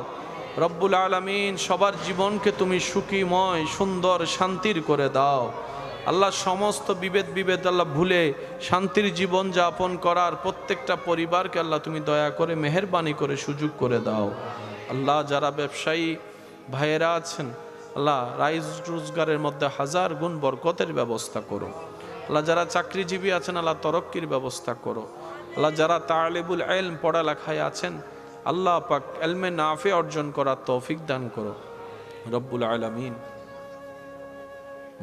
রব্বুল আলামিন সবার জীবনকে তুমি সুখীময়, সুন্দর, শান্তির করে দাও। আল্লাহ সমস্ত বিভেদ আল্লাহ ভুলে শান্তির জীবন যাপন করার প্রত্যেকটা পরিবারকে আল্লাহ তুমি দয়া করে মেহেরবানি করে সুযোগ করে দাও। আল্লাহ যারা ব্যবসায়ী ভাইয়েরা আছেন, আল্লাহ রাইজ রোজগারের মধ্যে হাজার গুণ বরকতের ব্যবস্থা করো। আল্লাহ যারা চাকরিজীবী আছেন, আল্লাহ তরক্কির ব্যবস্থা করো। আল্লাহ যারা তালিবুল ইলম পড়ালেখায় আছেন, আল্লাহ পাক ইলমে নাফি অর্জন করার তৌফিক দান করো। রব্বুল আলামিন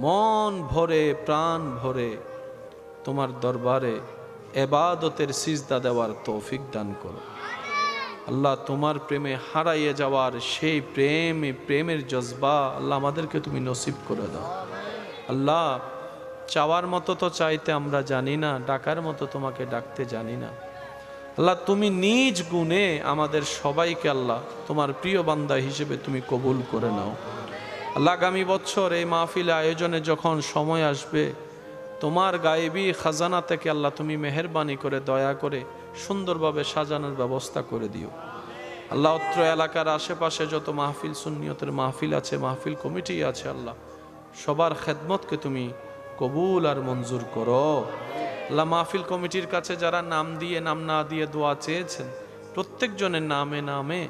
মন ভরে প্রাণ ভরে তোমার দরবারে ইবাদতের সিজদা দেওয়ার তৌফিক দান করো। আল্লাহ তোমার প্রেমে হারাইয়ে যাওয়ার সেই প্রেমের জজবা আল্লাহ আমাদেরকে তুমি নসিব করে দাও। আল্লাহ চাওয়ার মতো তো চাইতে আমরা জানি না, ডাকার মতো তোমাকে ডাকতে জানি না। আল্লাহ তুমি নিজ গুণে আমাদের সবাইকে আল্লাহ তোমার প্রিয় বান্দা হিসেবে তুমি কবুল করে নাও। আল্লাহ আগামী বছর এই মাহফিল আয়োজনে যখন সময় আসবে, তোমার গায়েবী খাজানা থেকে আল্লাহ তুমি মেহেরবানি করে দয়া করে সুন্দরভাবে সাজানোর ব্যবস্থা করে দিও। আল্লাহ অত্র এলাকার আশেপাশে যত মাহফিল সুন্নিয়তের মাহফিল আছে, মাহফিল কমিটি আছে, আল্লাহ সবার খেদমতকে তুমি কবুল আর মঞ্জুর করো। আল্লাহ মাহফিল কমিটির কাছে যারা নাম দিয়ে নাম না দিয়ে দোয়া চেয়েছেন, প্রত্যেকজনের নামে নামে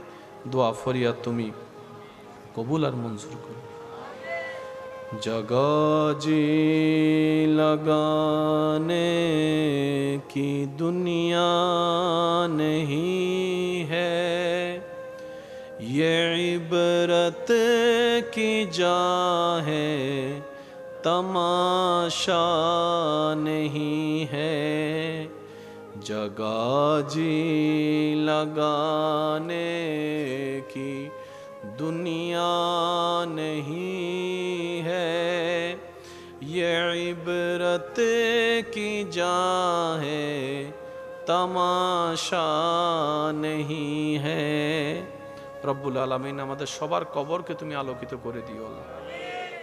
দোয়া ফরিয়াদ তুমি কবুল আর মঞ্জুর করো। जगह जी लगाने की दुनिया नहीं है, ये इबरत की जा है, तमाशा नहीं है। जगह जी लगाने की दुनिया नहीं है, ये इबरत की जा है, तमाशा नहीं है। রব্বুল আলামিন আমাদের সবার কবরকে তুমি আলোকিত করে দিও।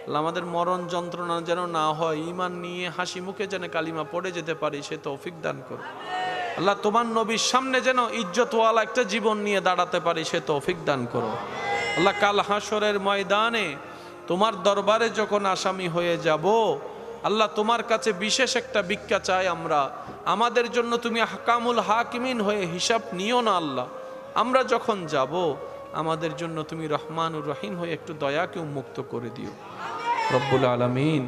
আল্লাহ আমাদের মরণ যন্ত্রণা যেন না হয়, ঈমান নিয়ে হাসি মুখে যেন কালিমা পড়ে যেতে পারি সে তৌফিক দান করো। আল্লাহ তোমার নবীর সামনে যেন ইজ্জতওয়ালা একটা জীবন নিয়ে দাঁড়াতে পারি সে তৌফিক দান করো। আল্লাহ কাল হাসরের ময়দানে তোমার দরবারে যখন আসামি হয়ে যাব, আল্লাহ তোমার কাছে বিশেষ একটা ভিক্ষা চাই আমরা, আমাদের জন্য তুমি হাকামুল হাকিমিন হয়ে হিসাব নিও না। আল্লাহ আমরা যখন যাব আমাদের জন্য তুমি রহমানুর রহিম হয়ে একটু দয়াকে উন্মুক্ত করে দিও। রব্বুল আলামিন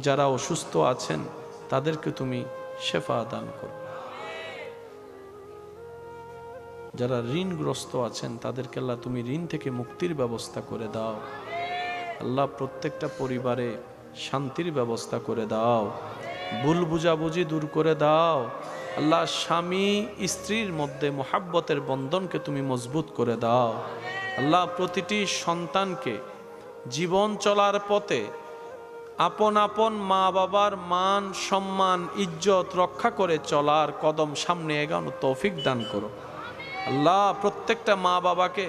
যারা অসুস্থ আছেন তাদেরকে তুমি শেফা দান করো, যারা ঋণগ্রস্ত আছেন তাদেরকে আল্লাহ তুমি ঋণ থেকে মুক্তির ব্যবস্থা করে দাও। আল্লাহ প্রত্যেকটা পরিবারে শান্তির ব্যবস্থা করে দাও, ভুল বুঝাবুঝি দূর করে দাও। আল্লাহ স্বামী স্ত্রীর মধ্যে মোহাব্বতের বন্ধনকে তুমি মজবুত করে দাও। আল্লাহ প্রতিটি সন্তানকে জীবন চলার পথে আপন আপন মা বাবার মান সম্মান ইজ্জত রক্ষা করে চলার কদম সামনে এগানো তৌফিক দান করো। আল্লাহ প্রত্যেকটা মা বাবাকে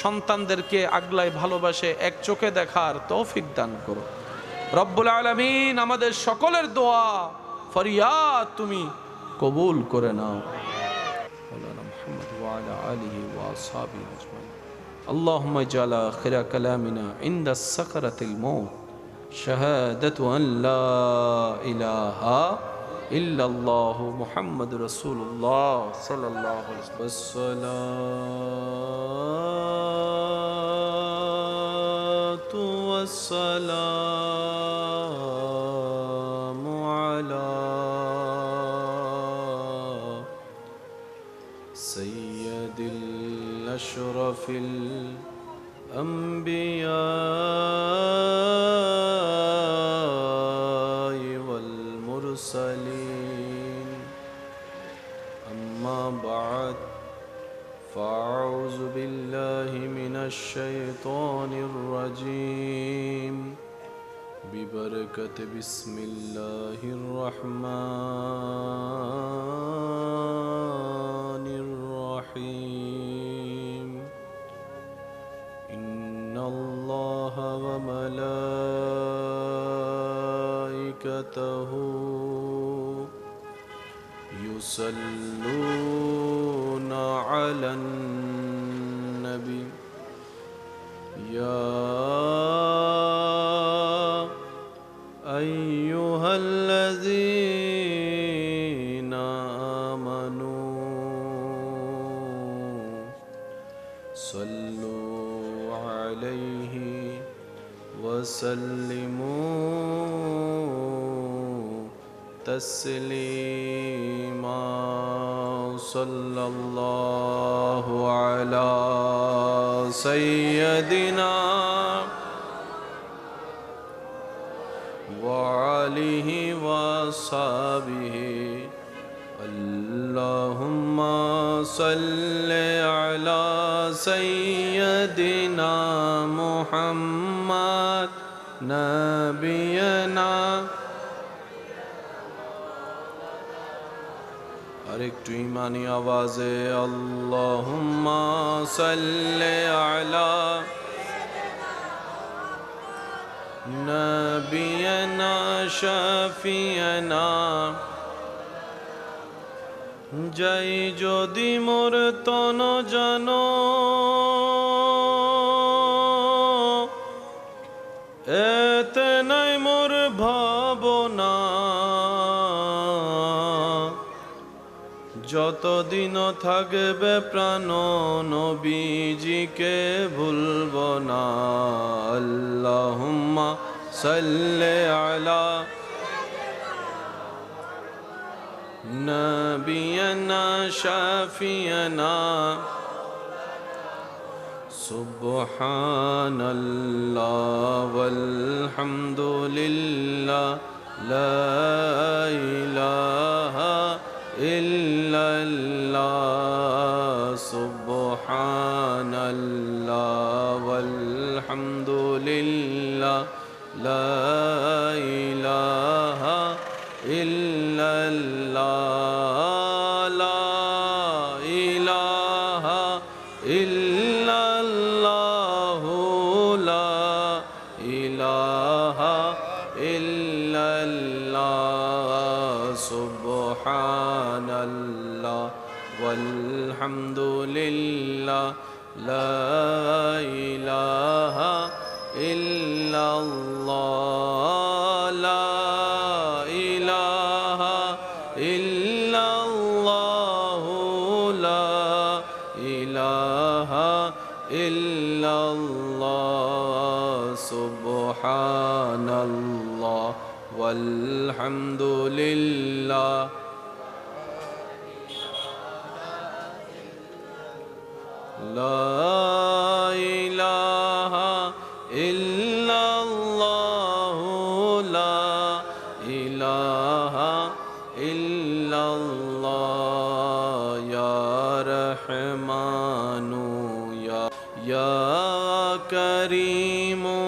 সন্তানদেরকে আগলায় ভালোবাসে এক চোখে দেখার তৌফিক দান করো। রব্বুল আলামিন আমাদের সকলের দোয়া ফরিয়াদ তুমি কবুল করে নাও। মাওলানা মুহাম্মদ ওয়া আলা আলিহি ওয়া আসহাবিহি আজমাইন। আল্লাহুম্মা ইজআল আখিরা কালামিনা ইনদা সাকরাতিল মাউত শাহাদাতু আন লা ইলাহা ইল্লাল্লাহু মুহাম্মাদুর রাসূলুল্লাহ সাল্লাল্লাহু আলাইহি ওয়াসাল্লাতু ওয়াসসালামু আলা সাইয়্যিদিল আশরাফিল আম্বিয়া المرسلين أما بعد فأعوذ بالله من الشيطان الرجيم ببركة بسم الله الرحمن الرحيم إن الله وملائكته يصلون على النبي يا أيها الذين آمنوا صلوا عليه وسلموا تسليما صلى الله على سيدنا وعليه وصحبه صل على سيدنا محمد نبينا আর একটু ইমানি আওয়াজে আল্লাহুম্মা সাল্লি আলা নবিয়না শাফিয়না যাই যদি মোর তন জানো এতে নাই মোর ভাবনা যতদিন থাকবে প্রাণ নবীজিকে ভুলব না আল্লাহুম্মা সাল্লি আলা নবিয়না শাফিয়না সুবহানাল্লাহ ওয়ালহামদুলিল্লাহ লা ইলাহা ইল্লাল্লাহ সুবহানাল্লাহ ওয়ালহামদুলিল্লাহ লা ইলাহা ইল্লাল্লাহ লা ইলাহা ইল্লাল্লাহ লা ইলাহা ইল্লাল্লাহ সুবহানাল্লাহ ওয়ালহামদুলিল্লাহ লা ইলাহা ইল্লাল্লাহ লা ইলাহা ইল্লাল্লাহ লা ইলাহা ইল্লাল্লাহ সুবহানাল্লাহ ওয়ালহামদুলিল্লাহ লা ইলাহা ইল্লাল্লাহ লা ইলাহা ইল্লাল্লাহ ইয়া রহমানু ইয়া করিমু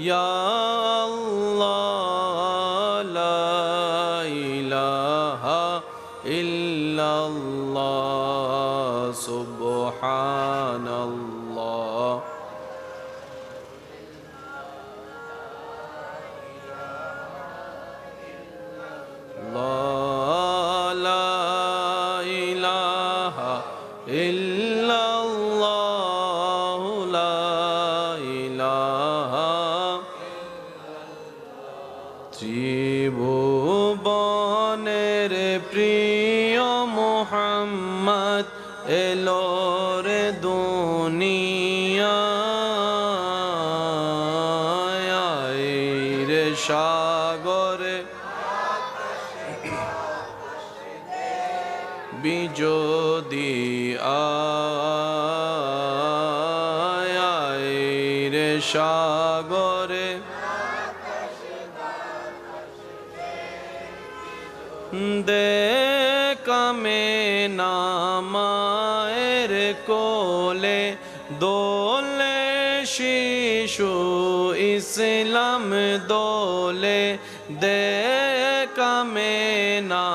ইয়া আল্লাহ লা ইলাহা ইল্লাল্লাহ সুবহানাল্লাহ লা ইলাহা ইল্লাল্লাহ লা ইলাহা ত্রিভুবনের প্রিয় মুহাম্মদ এলো রে দুনিয়ায় রে সাগরে বিজোদি আয় রে সাগরে দেখামে নামায়ের কোলে দোলে শিশু ইসলাম দোলে দেখামে না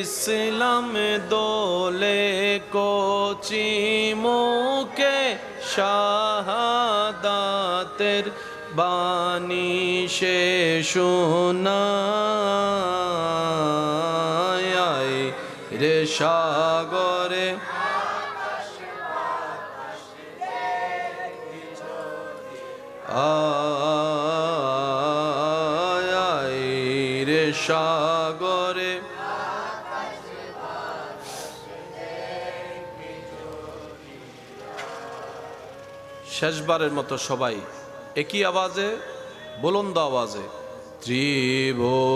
ইসলাম দোলে কোচি মুখে শাহাদাতের বাণী সে শোনায় রে সাগরে আয় রে সাগরে শেষবারের মতো সবাই একই আওয়াজে বুলন্দ আওয়াজে ত্রিভুবনের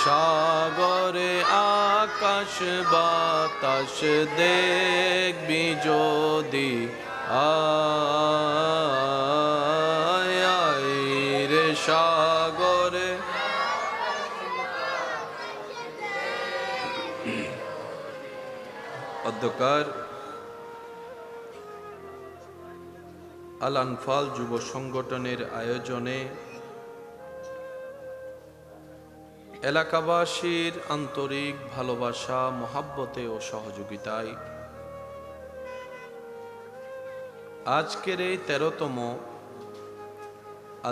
সাগরে আকাশ আকাশ বাতাস দেখবি যদি আয় আয় রে সাগরে অধ্যকার আল আনফাল যুব সংগঠনের আয়োজনে এলাকাবাসীর আন্তরিক ভালোবাসা, মহাব্বতে ও সহযোগিতায় আজকের এই 13তম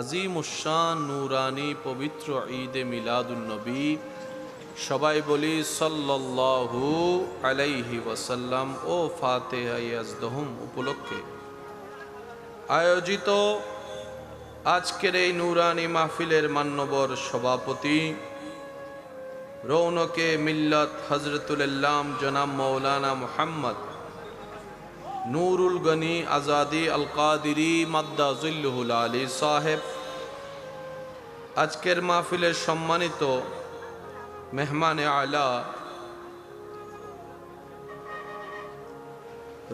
আজিমুশান নুরানি পবিত্র ঈদে মিলাদুন্নবী, সবাই বলি সাল্লাল্লাহু আলাইহি ওয়াসাল্লাম ও ফাতিহা ইয়াজদহুম উপলক্ষে আয়োজিত আজকের এই নুরানি মাহফিলের মান্যবর সভাপতি রৌনকে মিল্লাত হযরতুল ইসলাম জনাব মাওলানা মুহাম্মদ নুরুল গনি আজাদি আল কাদিরি মাদ্দা জিল্লুহুল আলী সাহেব, আজকের মাহফিলের সম্মানিত মেহমানে আলা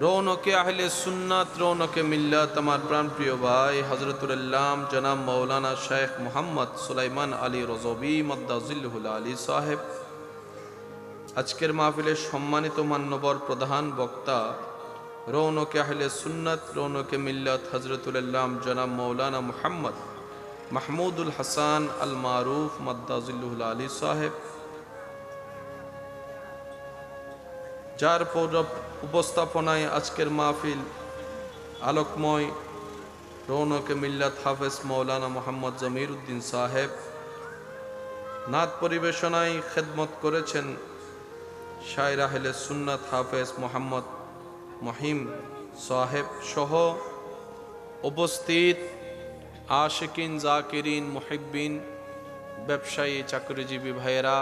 রৌনকে আহলে সুন্নাত, রৌনকে মিল্লাত, আমার প্রাণপ্রিয় ভাই হযরতুল ইসলাম জনাব মাওলানা শেখ মোহাম্মদ সুলাইমান আলী রজবি মাদ্দা জিল্লুহুল আলী সাহেব, আজকের মাহফিলের সম্মানিত মান্যবর প্রধান বক্তা রৌনকে আহলে সুন্নাত, রৌনকে মিল্লাত হযরতুল ইসলাম জনাব মাওলানা মুহাম্মদ মাহমুদুল হাসান আল মারুফ মাদ্দা জিল্লুহুল আলী সাহেব, যার উপস্থাপনায় আজকের মাহফিল আলোকময় রৌনকে মিল্লাত হাফেজ মাওলানা মোহাম্মদ জমির উদ্দিন সাহেব, নাত পরিবেশনায় খেদমত করেছেন শায়ের আহলে সুন্নাত হাফেজ মোহাম্মদ মহিম সাহেব সহ উপস্থিত আশিকিন, জাকিরিন, মুহিব্বিন, ব্যবসায়ী, চাকরিজীবী ভাইয়েরা,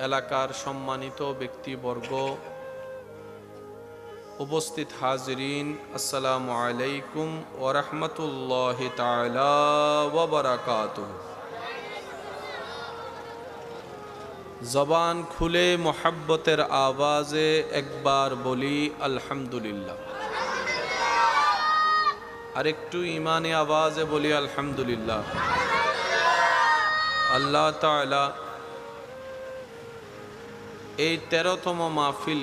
এলাকার সম্মানিত ব্যক্তিবর্গ, উপস্থিত হাজিরিন, আসসালামু আলাইকুম ওয়া রাহমাতুল্লাহি তাআলা ওয়া বারাকাতুহু। জবান খুলে মোহাব্বতের আওয়াজে একবার বলি আলহামদুলিল্লাহ, আর একটু ইমানে আওয়াজে বলি আলহামদুলিল্লাহ। আল্লাহ তাআলা এই 13তম মাহফিল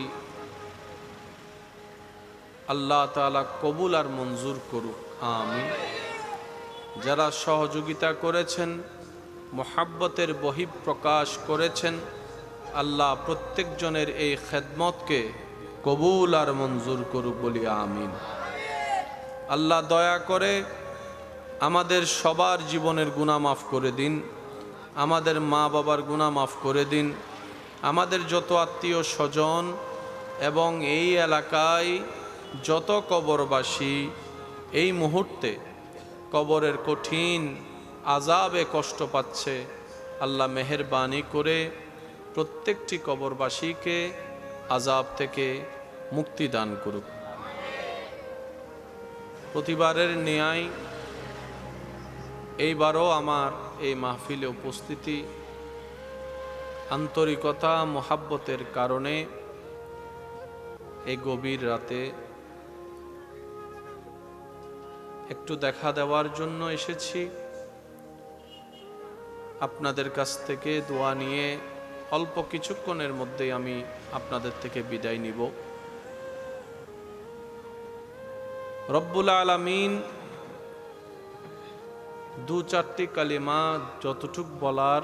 আল্লাহ তাআলা কবুল আর মঞ্জুর করুক, আমিন। যারা সহযোগিতা করেছেন, মোহাব্বতের বহিঃপ্রকাশ করেছেন, আল্লাহ প্রত্যেকজনের এই খেদমতকে কবুল আর মঞ্জুর করুক, বলি আমিন। আল্লাহ দয়া করে আমাদের সবার জীবনের গুনাহ মাফ করে দিন, আমাদের মা বাবার গুনাহ মাফ করে দিন, আমাদের যত আত্মীয় স্বজন এবং এই এলাকায় যত কবরবাসী এই মুহূর্তে কবরের কঠিন আযাবে কষ্ট পাচ্ছে, আল্লাহ মেহেরবানি করে প্রত্যেকটি কবরবাসীকে আযাব থেকে মুক্তি দান করুক। প্রতিবারের ন্যায় এইবারও আমার এই মাহফিলে উপস্থিতি আন্তরিকতা, মোহাব্বতের কারণে এই গভীর রাতে একটু দেখা দেওয়ার জন্য এসেছি। আপনাদের কাছ থেকে দোয়া নিয়ে অল্প কিছুক্ষণের মধ্যেই আমি আপনাদের থেকে বিদায় নিব। রব্বুল আলামিন দু চারটি কালিমা যতটুক বলার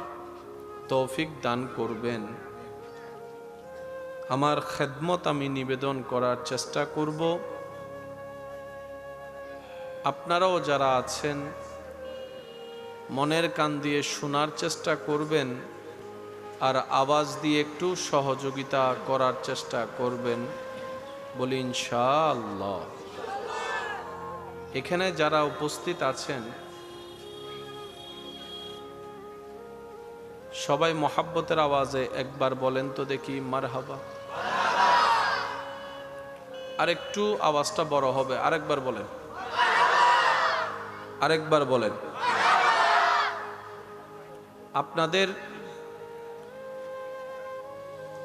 তৌফিক দান করবেন, আমার খেদমত আমি নিবেদন করার চেষ্টা করব। আপনারাও যারা আছেন মনের কান দিয়ে শোনার চেষ্টা করবেন, আর আওয়াজ দিয়ে একটু সহযোগিতা করার চেষ্টা করবেন, বলি ইনশাআল্লাহ। এখানে যারা উপস্থিত আছেন সবাই মোহাব্বতের আওয়াজে একবার বলেন তো দেখি মারহাবা। আর একটু আওয়াজটা বড় হবে, আরেকবার বলেন, আরেকবার বলেন। আপনাদের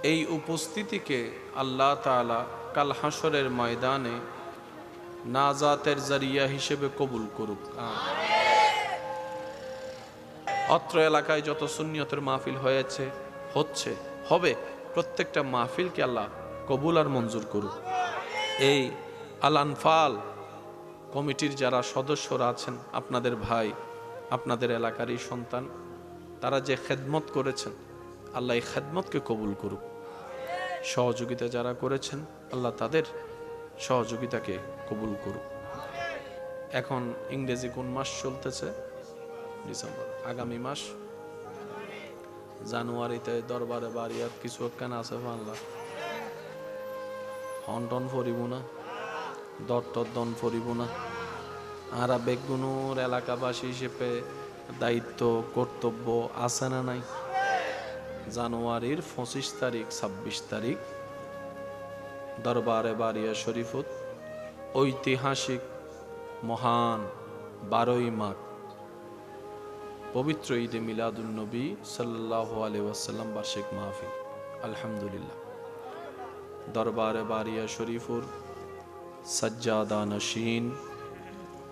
এই উপস্থিতিকে আল্লাহ তাআলা কাল হাসরের ময়দানে নাজাতের জারিয়া হিসেবে কবুল করুক। অত্র এলাকায় যত সুন্নিয়তের মাহফিল হয়েছে, হচ্ছে, হবে, প্রত্যেকটা মাহফিলকে আল্লাহ কবুল আর মঞ্জুর করুক। এই আল আনফাল কমিটির যারা সদস্যরা আছেন, আপনাদের ভাই, আপনাদের এলাকারই সন্তান, তারা যে খেদমত করেছেন, আল্লাহ এই খেদমতকে কবুল করুক। সহযোগিতা যারা করেছেন, আল্লাহ তাদের সহযোগিতাকে কবুল করুক। এখন ইংরেজি কোন মাস চলতেছে? ডিসেম্বর। আগামী মাস জানুয়ারিতে দরবারে বাড়িয়াত কিছু একখান আছে বাংলা হন্টন ফরিব না, দন ফরিব না। আর বেগুনুর এলাকাবাসী হিসেবে দায়িত্ব কর্তব্য আছে না নাই? জানুয়ারির 25 তারিখ 26 তারিখ দরবারে বাড়িয়া শরীফত ঐতিহাসিক মহান 12ই মাঘ পবিত্র ঈদে মিলাদুন নবী সাল্লাল্লাহু আলাইহি ওয়াসাল্লাম বার্ষিক মাহফিল। আলহামদুলিল্লাহ, দরবারে বাড়িয়া শরীফুর সজ্জাদা নশীন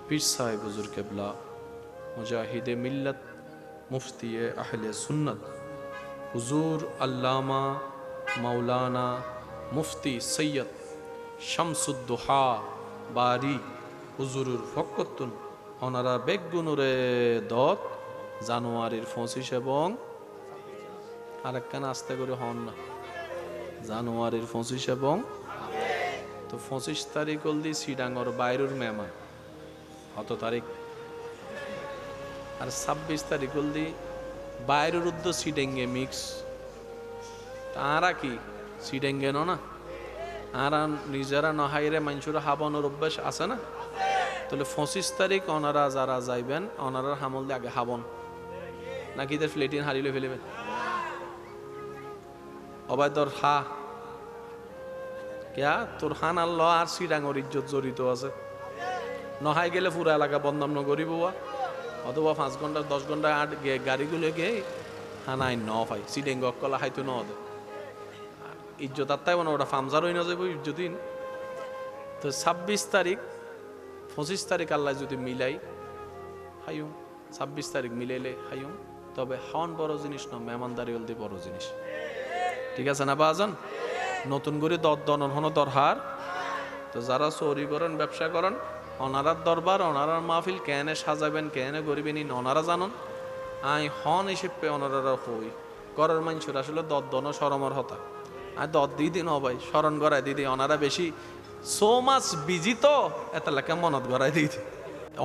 পীর সাহেব হুজুর কেবলা মুজাহিদে মিল্লত মুফতি আহলে সুন্নত হুজুর আল্লামা মাওলানা মুফতি সৈয়দ শামসুদ্দোহা বারি হুজুরুর ফকতুন ওনারা বেগুনুরে দত জানুয়ারির 25 এবং আরেকখান আস্তে করে হন না, জানুয়ারির 25 এবং তো 25 তারিখ হলদি সিডাঙ্গর বাইরের মেহমান কত তারিখ, আর 26 তারিখ হলদি বাইরের উদ্দ সিডেঙ্গে মিক্স। তারা কি সিডেঙ্গে না, আর নিজেরা নহাইরে মানুষের হাবানোর অভ্যাস আছে না? তাহলে 25 তারিখ ওনারা যারা যাইবেন, ওনারা হামল দিয়ে আগে হাবন নাকি তার ফ্লেটিন হারিলে ফেলিবেন? অবায় তোর হা কেয়া তোর হান আল্লাহ আর সিডাঙ্গর ইজ্জত জড়িত আছে। নহাই গেলে পুরা এলাকা বদনাম নগরিব, অথবা 5 ঘন্টা 10 ঘন্টা আট গাড়িগুলো গে হানাই ন পাই সিডেঙ্গ কলা হাইতো ন দে ইজ্জত আর তাই মানে ওটা ফামজার হয়ে না যাবো ইজ্জতিন। তো 26 তারিখ 25 তারিখ আল্লাহ যদি মিলাই হাইম, 26 তারিখ মিলাইলে হাইম। তবে হাওয়ান বড় জিনিস না, মেহমানদারি হলদি বড় জিনিস। ঠিক আছে না বাজান? নতুন করে দনন হন দরহার। তো যারা চৌরি করেন, ব্যবসা করেন, ওনারার দরবার ওনারার মাহফিল কেনে সাজাবেন কেনে গরিবেন ওনারা জানন। আই হন হিসেবে ওনারা হই করার মানুষের আসলে দন সরমর হতা আর দিদি ন ভাই স্মরণ করাই দিদি ওনারা বেশি সো মাছ বিজি তো এত লেখা মনত গড়াই দিদি।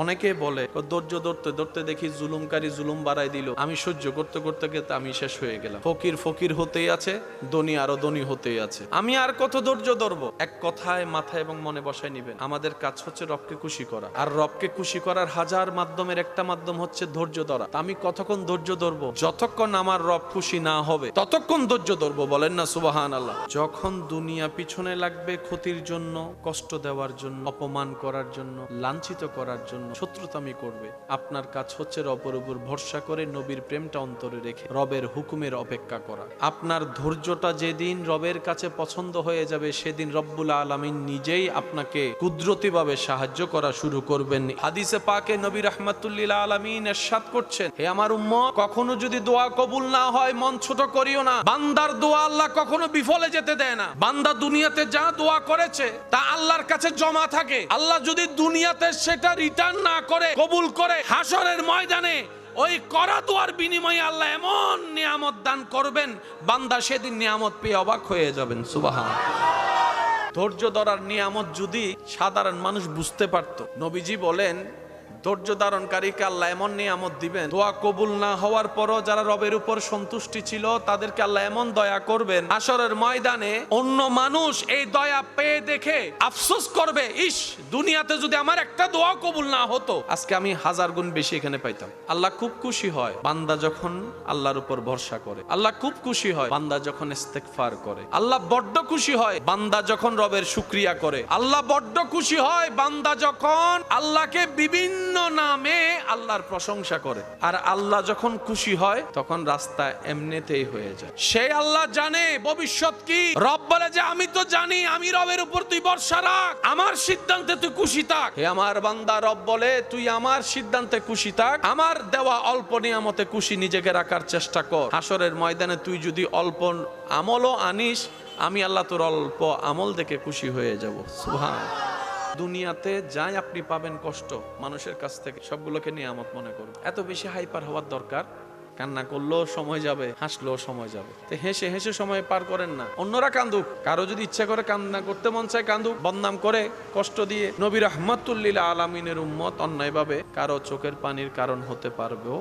অনেকে বলে ধৈর্য ধরতে ধরতে দেখি জুলুমকারী জুলুম বাড়াই দিল, আমি সহ্য করতে করতে আমি শেষ হয়ে গেলাম। ফকির ফকির হতেই আছে, ধনী আরো ধনী হতেই আছে। আমি আর কত ধৈর্য ধরবো? এক কথায় মাথায় এবং মনে বসাই নিবেন, আমাদের কাজ হচ্ছে রবকে খুশি করা, আর রবকে খুশি করার হাজার মাধ্যমের একটা মাধ্যম হচ্ছে ধৈর্য ধরা। আমি কতক্ষণ ধৈর্য ধরবো? যতক্ষণ আমার রব খুশি না হবে ততক্ষণ ধৈর্য ধরবো। বলেন না সুবহানাল্লাহ। যখন দুনিয়া পিছনে লাগবে ক্ষতির জন্য, কষ্ট দেওয়ার জন্য, অপমান করার জন্য, লাঞ্ছিত করার জন্য, শত্রুতামি করবে, আপনার কাজ হচ্ছে রবের উপর ভরসা করে নবীর প্রেমটা অন্তরে রেখে রবের হুকুমের অপেক্ষা করা। আপনার ধৈর্যটা যেদিন রবের কাছে পছন্দ হয়ে যাবে, সেদিন রব্বুল আলামিন নিজেই আপনাকে কুদরতিভাবে সাহায্য করা শুরু করবেন। হাদিসে পাকে নবী রাহমাতুল লিল আলামিন ইরশাদ করছেন, হে আমার উম্মত, কখনো যদি দোয়া কবুল না হয় মন ছোট করিও না। বান্দার দোয়া আল্লাহ কখনো বিফলে যেতে দেয় না। বান্দা দুনিয়াতে যা দোয়া করেছে তা আল্লাহর কাছে জমা থাকে। আল্লাহ যদি দুনিয়াতে সেটা রিটার্ন না করে, কবুল করে, হাসরের ময়দানে ওই করা দোয়ার বিনিময়ে আল্লাহ এমন নিয়ামত দান করবেন, বান্দা সেদিন নিয়ামত পেয়ে অবাক হয়ে যাবেন। সুবহানাল্লাহ। ধৈর্য ধরার নিয়ামত যদি সাধারণ মানুষ বুঝতে পারত, নবীজি বলেন ধৈর্য ধারণকারীকে আল্লাহ এমন নিয়ামত দিবেন, দোয়া কবুল না হওয়ার পরও যারা রবের উপর সন্তুষ্টি ছিল তাদেরকে আল্লাহ এমন দয়া করবেন, হাসরের ময়দানে অন্য মানুষ এই দয়া পেয়ে দেখে আফসোস করবে, ইস দুনিয়াতে যদি আমার একটা দোয়া কবুল না হতো, আজকে আমি 1000 গুণ বেশি এখানে পাইতাম। আল্লাহ খুব খুশি হয় বান্দা যখন আল্লাহর উপর ভরসা করে। আল্লাহ খুব খুশি হয় বান্দা যখন ইস্তেগফার করে। আল্লাহ বড্ড খুশি হয় বান্দা যখন রবের শুকরিয়া করে। আল্লাহ বড্ড খুশি হয় বান্দা যখন আল্লাহকে বিভিন্ন বিভিন্ন নামে আল্লাহর প্রশংসা করে। আর আল্লাহ যখন খুশি হয় তখন রাস্তা এমনিতেই হয়ে যায়। সেই আল্লাহ জানে ভবিষ্যৎ কি। রব বলে যে আমি তো জানি, আমি রবের উপর তুই ভরসা রাখ, আমার সিদ্ধান্তে তুই খুশি থাক। হে আমার বান্দা, রব বলে তুই আমার সিদ্ধান্তে খুশি থাক, আমার দেওয়া অল্প নিয়ামতে খুশি নিজেকে রাখার চেষ্টা কর। হাসরের ময়দানে তুই যদি অল্প আমলও আনিস, আমি আল্লাহ তোর অল্প আমল দেখে খুশি হয়ে যাব। সুবহান। দুনিয়াতে যাই আপনি পাবেন কষ্ট মানুষের কাছ থেকে, সবগুলোকে নিয়ামত মনে করুন। এত বেশি হাইপার হওয়ার দরকার? কান্না করলেও সময় যাবে, হাসলেও সময় যাবে, তো হেসে হেসে সময় পার করেন না। অন্যরা কান্দুক, কারো যদি ইচ্ছা করে কান্না করতে মন চায় কান্দুক, বদনাম করে কষ্ট দিয়ে। নবী রাহমাতুল লিল আলামিনের উম্মত অন্যায়ভাবে কারো চোখের পানির কারণ হতে পারবেও।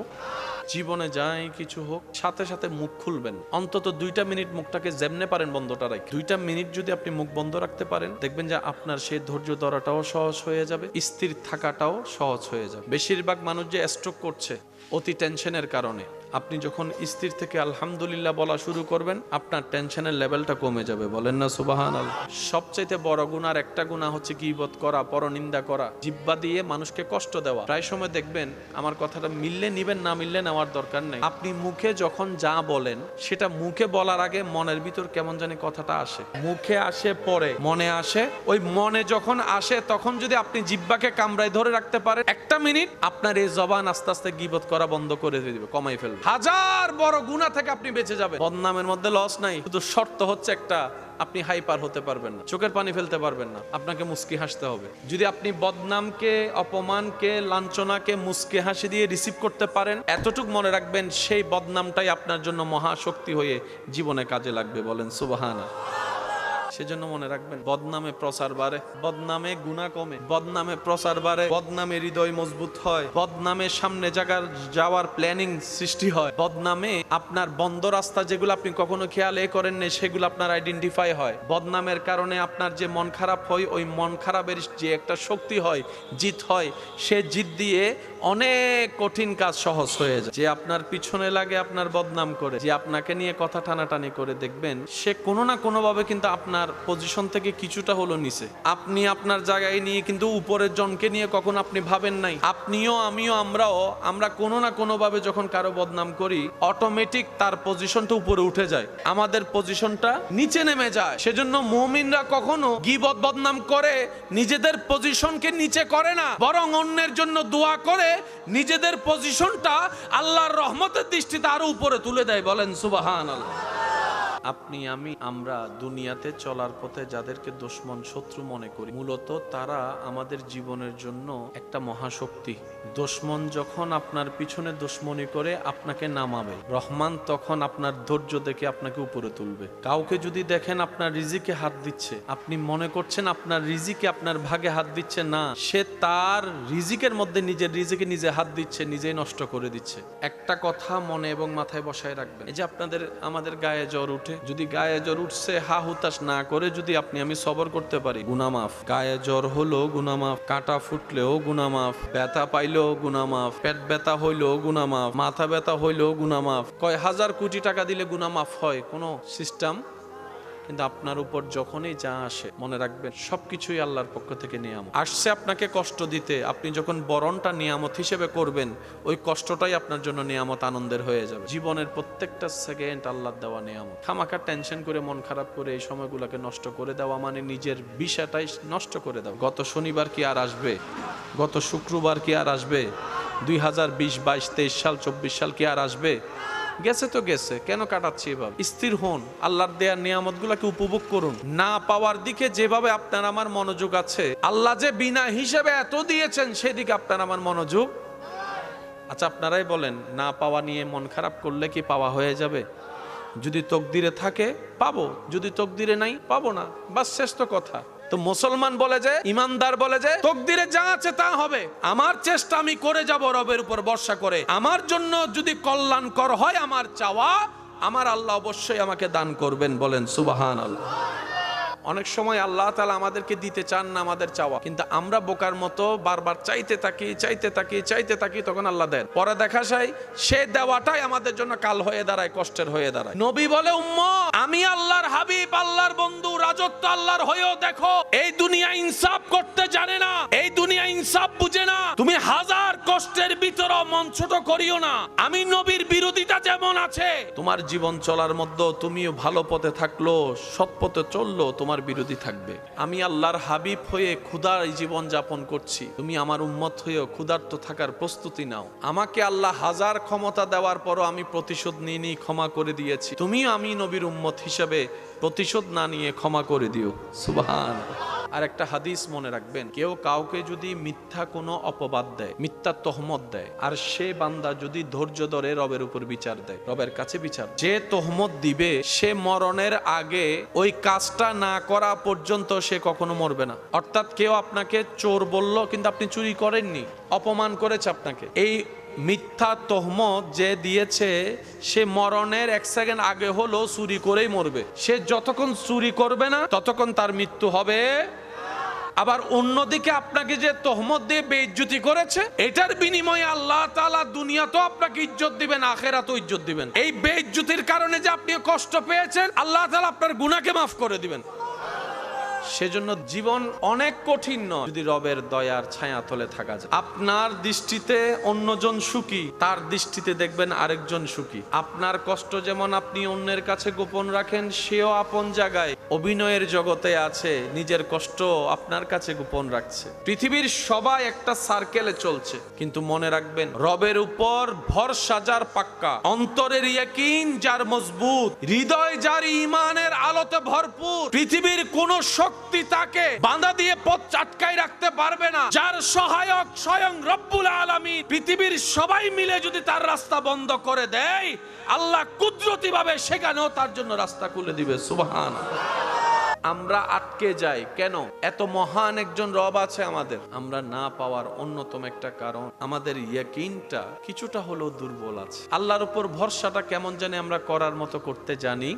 জীবনে যাই কিছু হোক, সাথে সাথে মুখ খুলবেন। অন্তত 2টা মিনিট মুখটাকে যেমনে পারেন বন্ধটা রাখেন। 2টা মিনিট যদি আপনি মুখ বন্ধ রাখতে পারেন, দেখবেন যে আপনার সেই ধৈর্য ধরাটাও সহজ হয়ে যাবে, স্থির থাকাটাও সহজ হয়ে যাবে। বেশিরভাগ মানুষ যে স্ট্রোক করছে অতি টেনশনের কারণে। আপনি যখন স্থির থেকে আলহামদুলিল্লাহ বলা শুরু করবেন, আপনার টেনশনের লেভেলটা কমে যাবে। বলেন না সুবহানাল্লাহ। সবচাইতে বড় গুনার একটা গুনাহ হচ্ছে গীবত করা, পরনিন্দা করা, জিহ্বা দিয়ে মানুষকে কষ্ট দেওয়া। প্রায় সময় দেখবেন, আমার কথাটা মিললে নিবেন, না মিললে নেওয়ার দরকার নেই। আপনি মুখে যখন যা বলেন, সেটা মুখে বলার আগে মনের ভিতর কেমন জানি কথাটা আসে। মুখে আসে পরে মনে আসে। ওই মনে যখন আসে তখন যদি আপনি জিহ্বাকে কামড়ায় ধরে রাখতে পারেন 1টা মিনিট, আপনার এই জবান আস্তে আস্তে গীবত করা বন্ধ করে দিবে, কমাই ফেলবে। হাজার বড় গুনাহ থেকে আপনি বেঁচে যাবেন। বদনামের মধ্যে লস নাই, শুধু শর্ত হচ্ছে একটা, আপনি হাইপার হতে পারবেন না, চোখের পানি ফেলতে পারবেন না, আপনাকে মুস্কি হাসতে হবে। যদি আপনি বদনামকে, অপমানকে, লাঞ্ছনাকে মুস্কি হাসি দিয়ে রিসিভ করতে পারেন, এতটুক মনে রাখবেন, সেই বদনামটাই আপনার জন্য মহাশক্তি হয়ে জীবনে কাজে লাগবে। বলেন সুবহানাল্লাহ। সেজন্য মনে রাখবেন, বদনামে প্রচার বাড়ে, বদনামে গুনাহ কমে, বদনামে প্রচার বাড়ে, বদনামে হৃদয় মজবুত হয়, বদনামে সামনে যাওয়ার প্ল্যানিং সৃষ্টি হয়, বদনামে আপনার বন্ধ রাস্তা যেগুলো আপনি কখনো খেয়ালে করেন না সেগুলো আপনার আইডেন্টিফাই হয়। বদনামের কারণে আপনার যে মন খারাপ হয়, ওই মন খারাপের যে একটা শক্তি হয়, জিত হয়, সে জিত দিয়ে অনেক কঠিন কাজ সহজ হয়ে যায়। যে আপনার পিছনে লাগে আপনার বদনাম করে, যে আপনাকে নিয়ে কথা টানাটানি করে, দেখবেন সে কোনো না কোনো ভাবে কিন্তু আপনার পজিশন থেকে কিছুটা হলো নিচে। আপনি আপনার জায়গায় নিয়ে কিন্তু উপরের জনকে নিয়ে কখন আপনি ভাবেন নাই। আপনিও, আমিও, আমরা কোনো না কোনো ভাবে যখন কারো বদনাম করি, অটোমেটিক তার পজিশনটা উপরে উঠে যায়, আমাদের পজিশনটা নিচে নেমে যায়। সেজন্য মুমিনরা কখনো গীবত বদনাম করে নিজেদের পজিশনকে নিচে করে না, বরং অন্যের জন্য দোয়া করে নিজেদের পজিশনটা আল্লাহর রহমতের দৃষ্টিতে আরো উপরে তুলে দেয়। বলেন সুবহানাল্লাহ। আপনি, আমি, আমরা দুনিয়াতে চলার পথে যাদেরকে দুশমন, শত্রু মনে করি, মূলত তারা আমাদের জীবনের জন্য একটা মহাশক্তি। দুশমন যখন আপনার পিছনে দুশমনি করে আপনাকে নামাবে, রহমান তখন আপনার ধৈর্য দেখে আপনাকে উপরে তুলবে। কাউকে যদি দেখেন আপনার রিজিকে হাত দিচ্ছে, আপনি মনে করছেন আপনার রিজিকে, আপনার ভাগে হাত দিচ্ছে, না, সে তার রিজিকের মধ্যে নিজের রিজিকে নিজে হাত দিচ্ছে, নিজেই নষ্ট করে দিচ্ছে। একটা কথা মনে এবং মাথায় বসায় রাখবেন, এই যে আমাদের গায়ে জ্বর উঠে, যদি গায়ে জ্বর উঠছে হা হুতাশ না করে যদি আমি সবর করতে পারি, গুনাহ মাফ। গায়ে জ্বর হলো গুনাহ মাফ, কাঁটা ফুটলেও গুনাহ মাফ, ব্যথা পাইলেও গুনাহ মাফ, পেট ব্যথা হইলেও গুনাহ মাফ, মাথা ব্যথা হইলেও গুনাহ মাফ। কয় হাজার কোটি টাকা দিলে গুনাহ মাফ হয় কোনো সিস্টেম? কিন্তু আপনার উপর যখনই যা আসে, মনে রাখবেন সবকিছুই আল্লাহর পক্ষ থেকে নিয়ামত। আসছে আপনাকে কষ্ট দিতে, আপনি যখন বরণটা নিয়ামত হিসেবে করবেন, ওই কষ্টটাই আপনার জন্য নিয়ামত, আনন্দের হয়ে যাবে। জীবনের প্রত্যেকটা সেকেন্ড আল্লাহর দেওয়া নিয়ামত। খামাখা টেনশন করে, মন খারাপ করে এই সময়গুলোকে নষ্ট করে দেওয়া মানে নিজের বিষয়টাই নষ্ট করে দেওয়া। গত শনিবার কি আর আসবে? গত শুক্রবার কি আর আসবে? 2020, 22, 23 সাল, 24 সাল কি আর আসবে? গেছে তো গেছে, কেন কাটাচ্ছি এভাবে? স্থির হন, আল্লাহর দেয়ার নিয়ামত গুলাকে উপভোগ করুন। না পাওয়ার দিকে যেভাবে আপনার আমার মনোযোগ আছে, আল্লাহ যে বিনা হিসেবে এত দিয়েছেন সেদিকে আপনার আমার মনোযোগ। আচ্ছা আপনারাই বলেন, না পাওয়া নিয়ে মন খারাপ করলে কি পাওয়া হয়ে যাবে? যদি তকদিরে থাকে পাবো, যদি তকদিরে নাই পাবো না, বাস শেষ তো কথা। তো মুসলমান বলে যে, ইমানদার বলে যে, তকদিরে যা আছে তা হবে, আমার চেষ্টা আমি করে যাব রবের উপর ভরসা করে। আমার জন্য যদি কল্যাণকর হয় আমার চাওয়া, আমার আল্লাহ অবশ্যই আমাকে দান করবেন। বলেন সুবহানাল্লাহ। অনেক সময় আল্লাহ তাআলা আমাদেরকে দিতে চান না আমাদের চাওয়া, কিন্তু আমরা বোকার মতো বারবার চাইতে থাকি, তখন আল্লাহ দেন। পরে দেখা যায় সে দেওয়াটাই আমাদের জন্য কাল হয়ে দাঁড়ায়, কষ্টের হয়ে দাঁড়ায়। নবী বলে, উম্মত, আমি আল্লাহর হাবিব, আল্লাহর বন্ধু, রাজত্ব আল্লাহর হয়েও দেখো এই দুনিয়া ইনসাফ করতে জানে না, এই দুনিয়া ইনসাফ বুঝে না। তুমি হাজার কষ্টের ভিতরে মন ছোট করিও না। আমি নবীর বিরোধিতা যেমন আছে, তোমার জীবন চলার মধ্যে তুমিও ভালো পথে থাকলো, সৎ পথে চললো, তোমার বিরোধী থাকবে। আমি আল্লাহর হাবিব হয়ে ক্ষুধার জীবন যাপন করছি, তুমি আমার উম্মত হয়েও ক্ষুধার্ত থাকার প্রস্তুতি নাও। আমাকে আল্লাহ হাজার ক্ষমতা দেওয়ার পরও আমি প্রতিশোধ নিয়ে ক্ষমা করে দিয়েছি, তুমিও আমি নবীর উম্মত হিসেবে প্রতিশোধ না নিয়ে ক্ষমা করে দিও। সুবহানাল্লাহ। আর একটা হাদিস মনে রাখবেন, কেউ কাউকে যদি মিথ্যা কোনো অপবাদ দেয়, মিথ্যা তহমত দেয়, আর সে বান্দা যদি ধৈর্য ধরে রবের উপর বিচার দেয়, রবের কাছে বিচার, যে তহমত দিবে সে মরণের আগে ওই কাজটা না করা পর্যন্ত সে কখনো মরবে না। অর্থাৎ কেউ আপনাকে চোর বলল কিন্তু আপনি চুরি করেননি, অপমান করেছে আপনাকে, এই মিথ্যা তহমত যে দিয়েছে সে মরণের 1 সেকেন্ড আগে হলো চুরি করেই মরবে। সে যতক্ষণ চুরি করবে না ততক্ষণ তার মৃত্যু হবে। আবার অন্যদিকে আপনাকে যে তহমত দিয়ে বেইজ্জতি করেছে, এটার বিনিময়ে আল্লাহ তাআলা দুনিয়াতেও আপনাকে ইজ্জত দিবেন, আখিরাতেও ইজ্জত দিবেন। এই বেইজ্জতির কারণে যে আপনি কষ্ট পেয়েছেন, আল্লাহ তাআলা আপনার গুনাহকে মাফ করে দিবেন। সেজন্য জীবন অনেক কঠিন নয় যদি রবের দয়ার ছায়া তলে থাকা যায়। আপনার দৃষ্টিতে অন্যজন সুখী, তার দৃষ্টিতে দেখবেন আরেকজন সুখী। আপনার কষ্ট যেমন আপনি অন্যের কাছে গোপন রাখেন, সেও আপন জায়গায় অভিনয়ের জগতে আছে, নিজের কষ্ট আপনার কাছে গোপন রাখছে। পৃথিবীর সবাই একটা সার্কেলে চলছে, কিন্তু মনে রাখবেন রবের উপর ভরসা যার পাক্কা, অন্তরের ইয়াকিন যার মজবুত, হৃদয় যার ঈমানের আলোতে ভরপুর, পৃথিবীর কোন শক্তি তাকে বাঁধা দিয়ে পথ আটকায় রাখতে পারবে না। যার সহায়ক স্বয়ং রব্বুল আলামিন, পৃথিবীর সবাই মিলে যদি তার রাস্তা বন্ধ করে দেয়, আল্লাহ কুদরতি ভাবে সেখানেও তার জন্য রাস্তা খুলে দিবে। সুবহানাল্লাহ। আমরা আটকে যাই কেন? এত মহান একজন রব আছে আমাদের, আমরা না পাওয়ার অন্যতম একটা কারণ আমাদের ইয়াকিনটা কিছুটা হলেও দুর্বল আছে। আল্লাহর উপর ভরসাটা কেমন জানি আমরা করার মতো করতে জানি,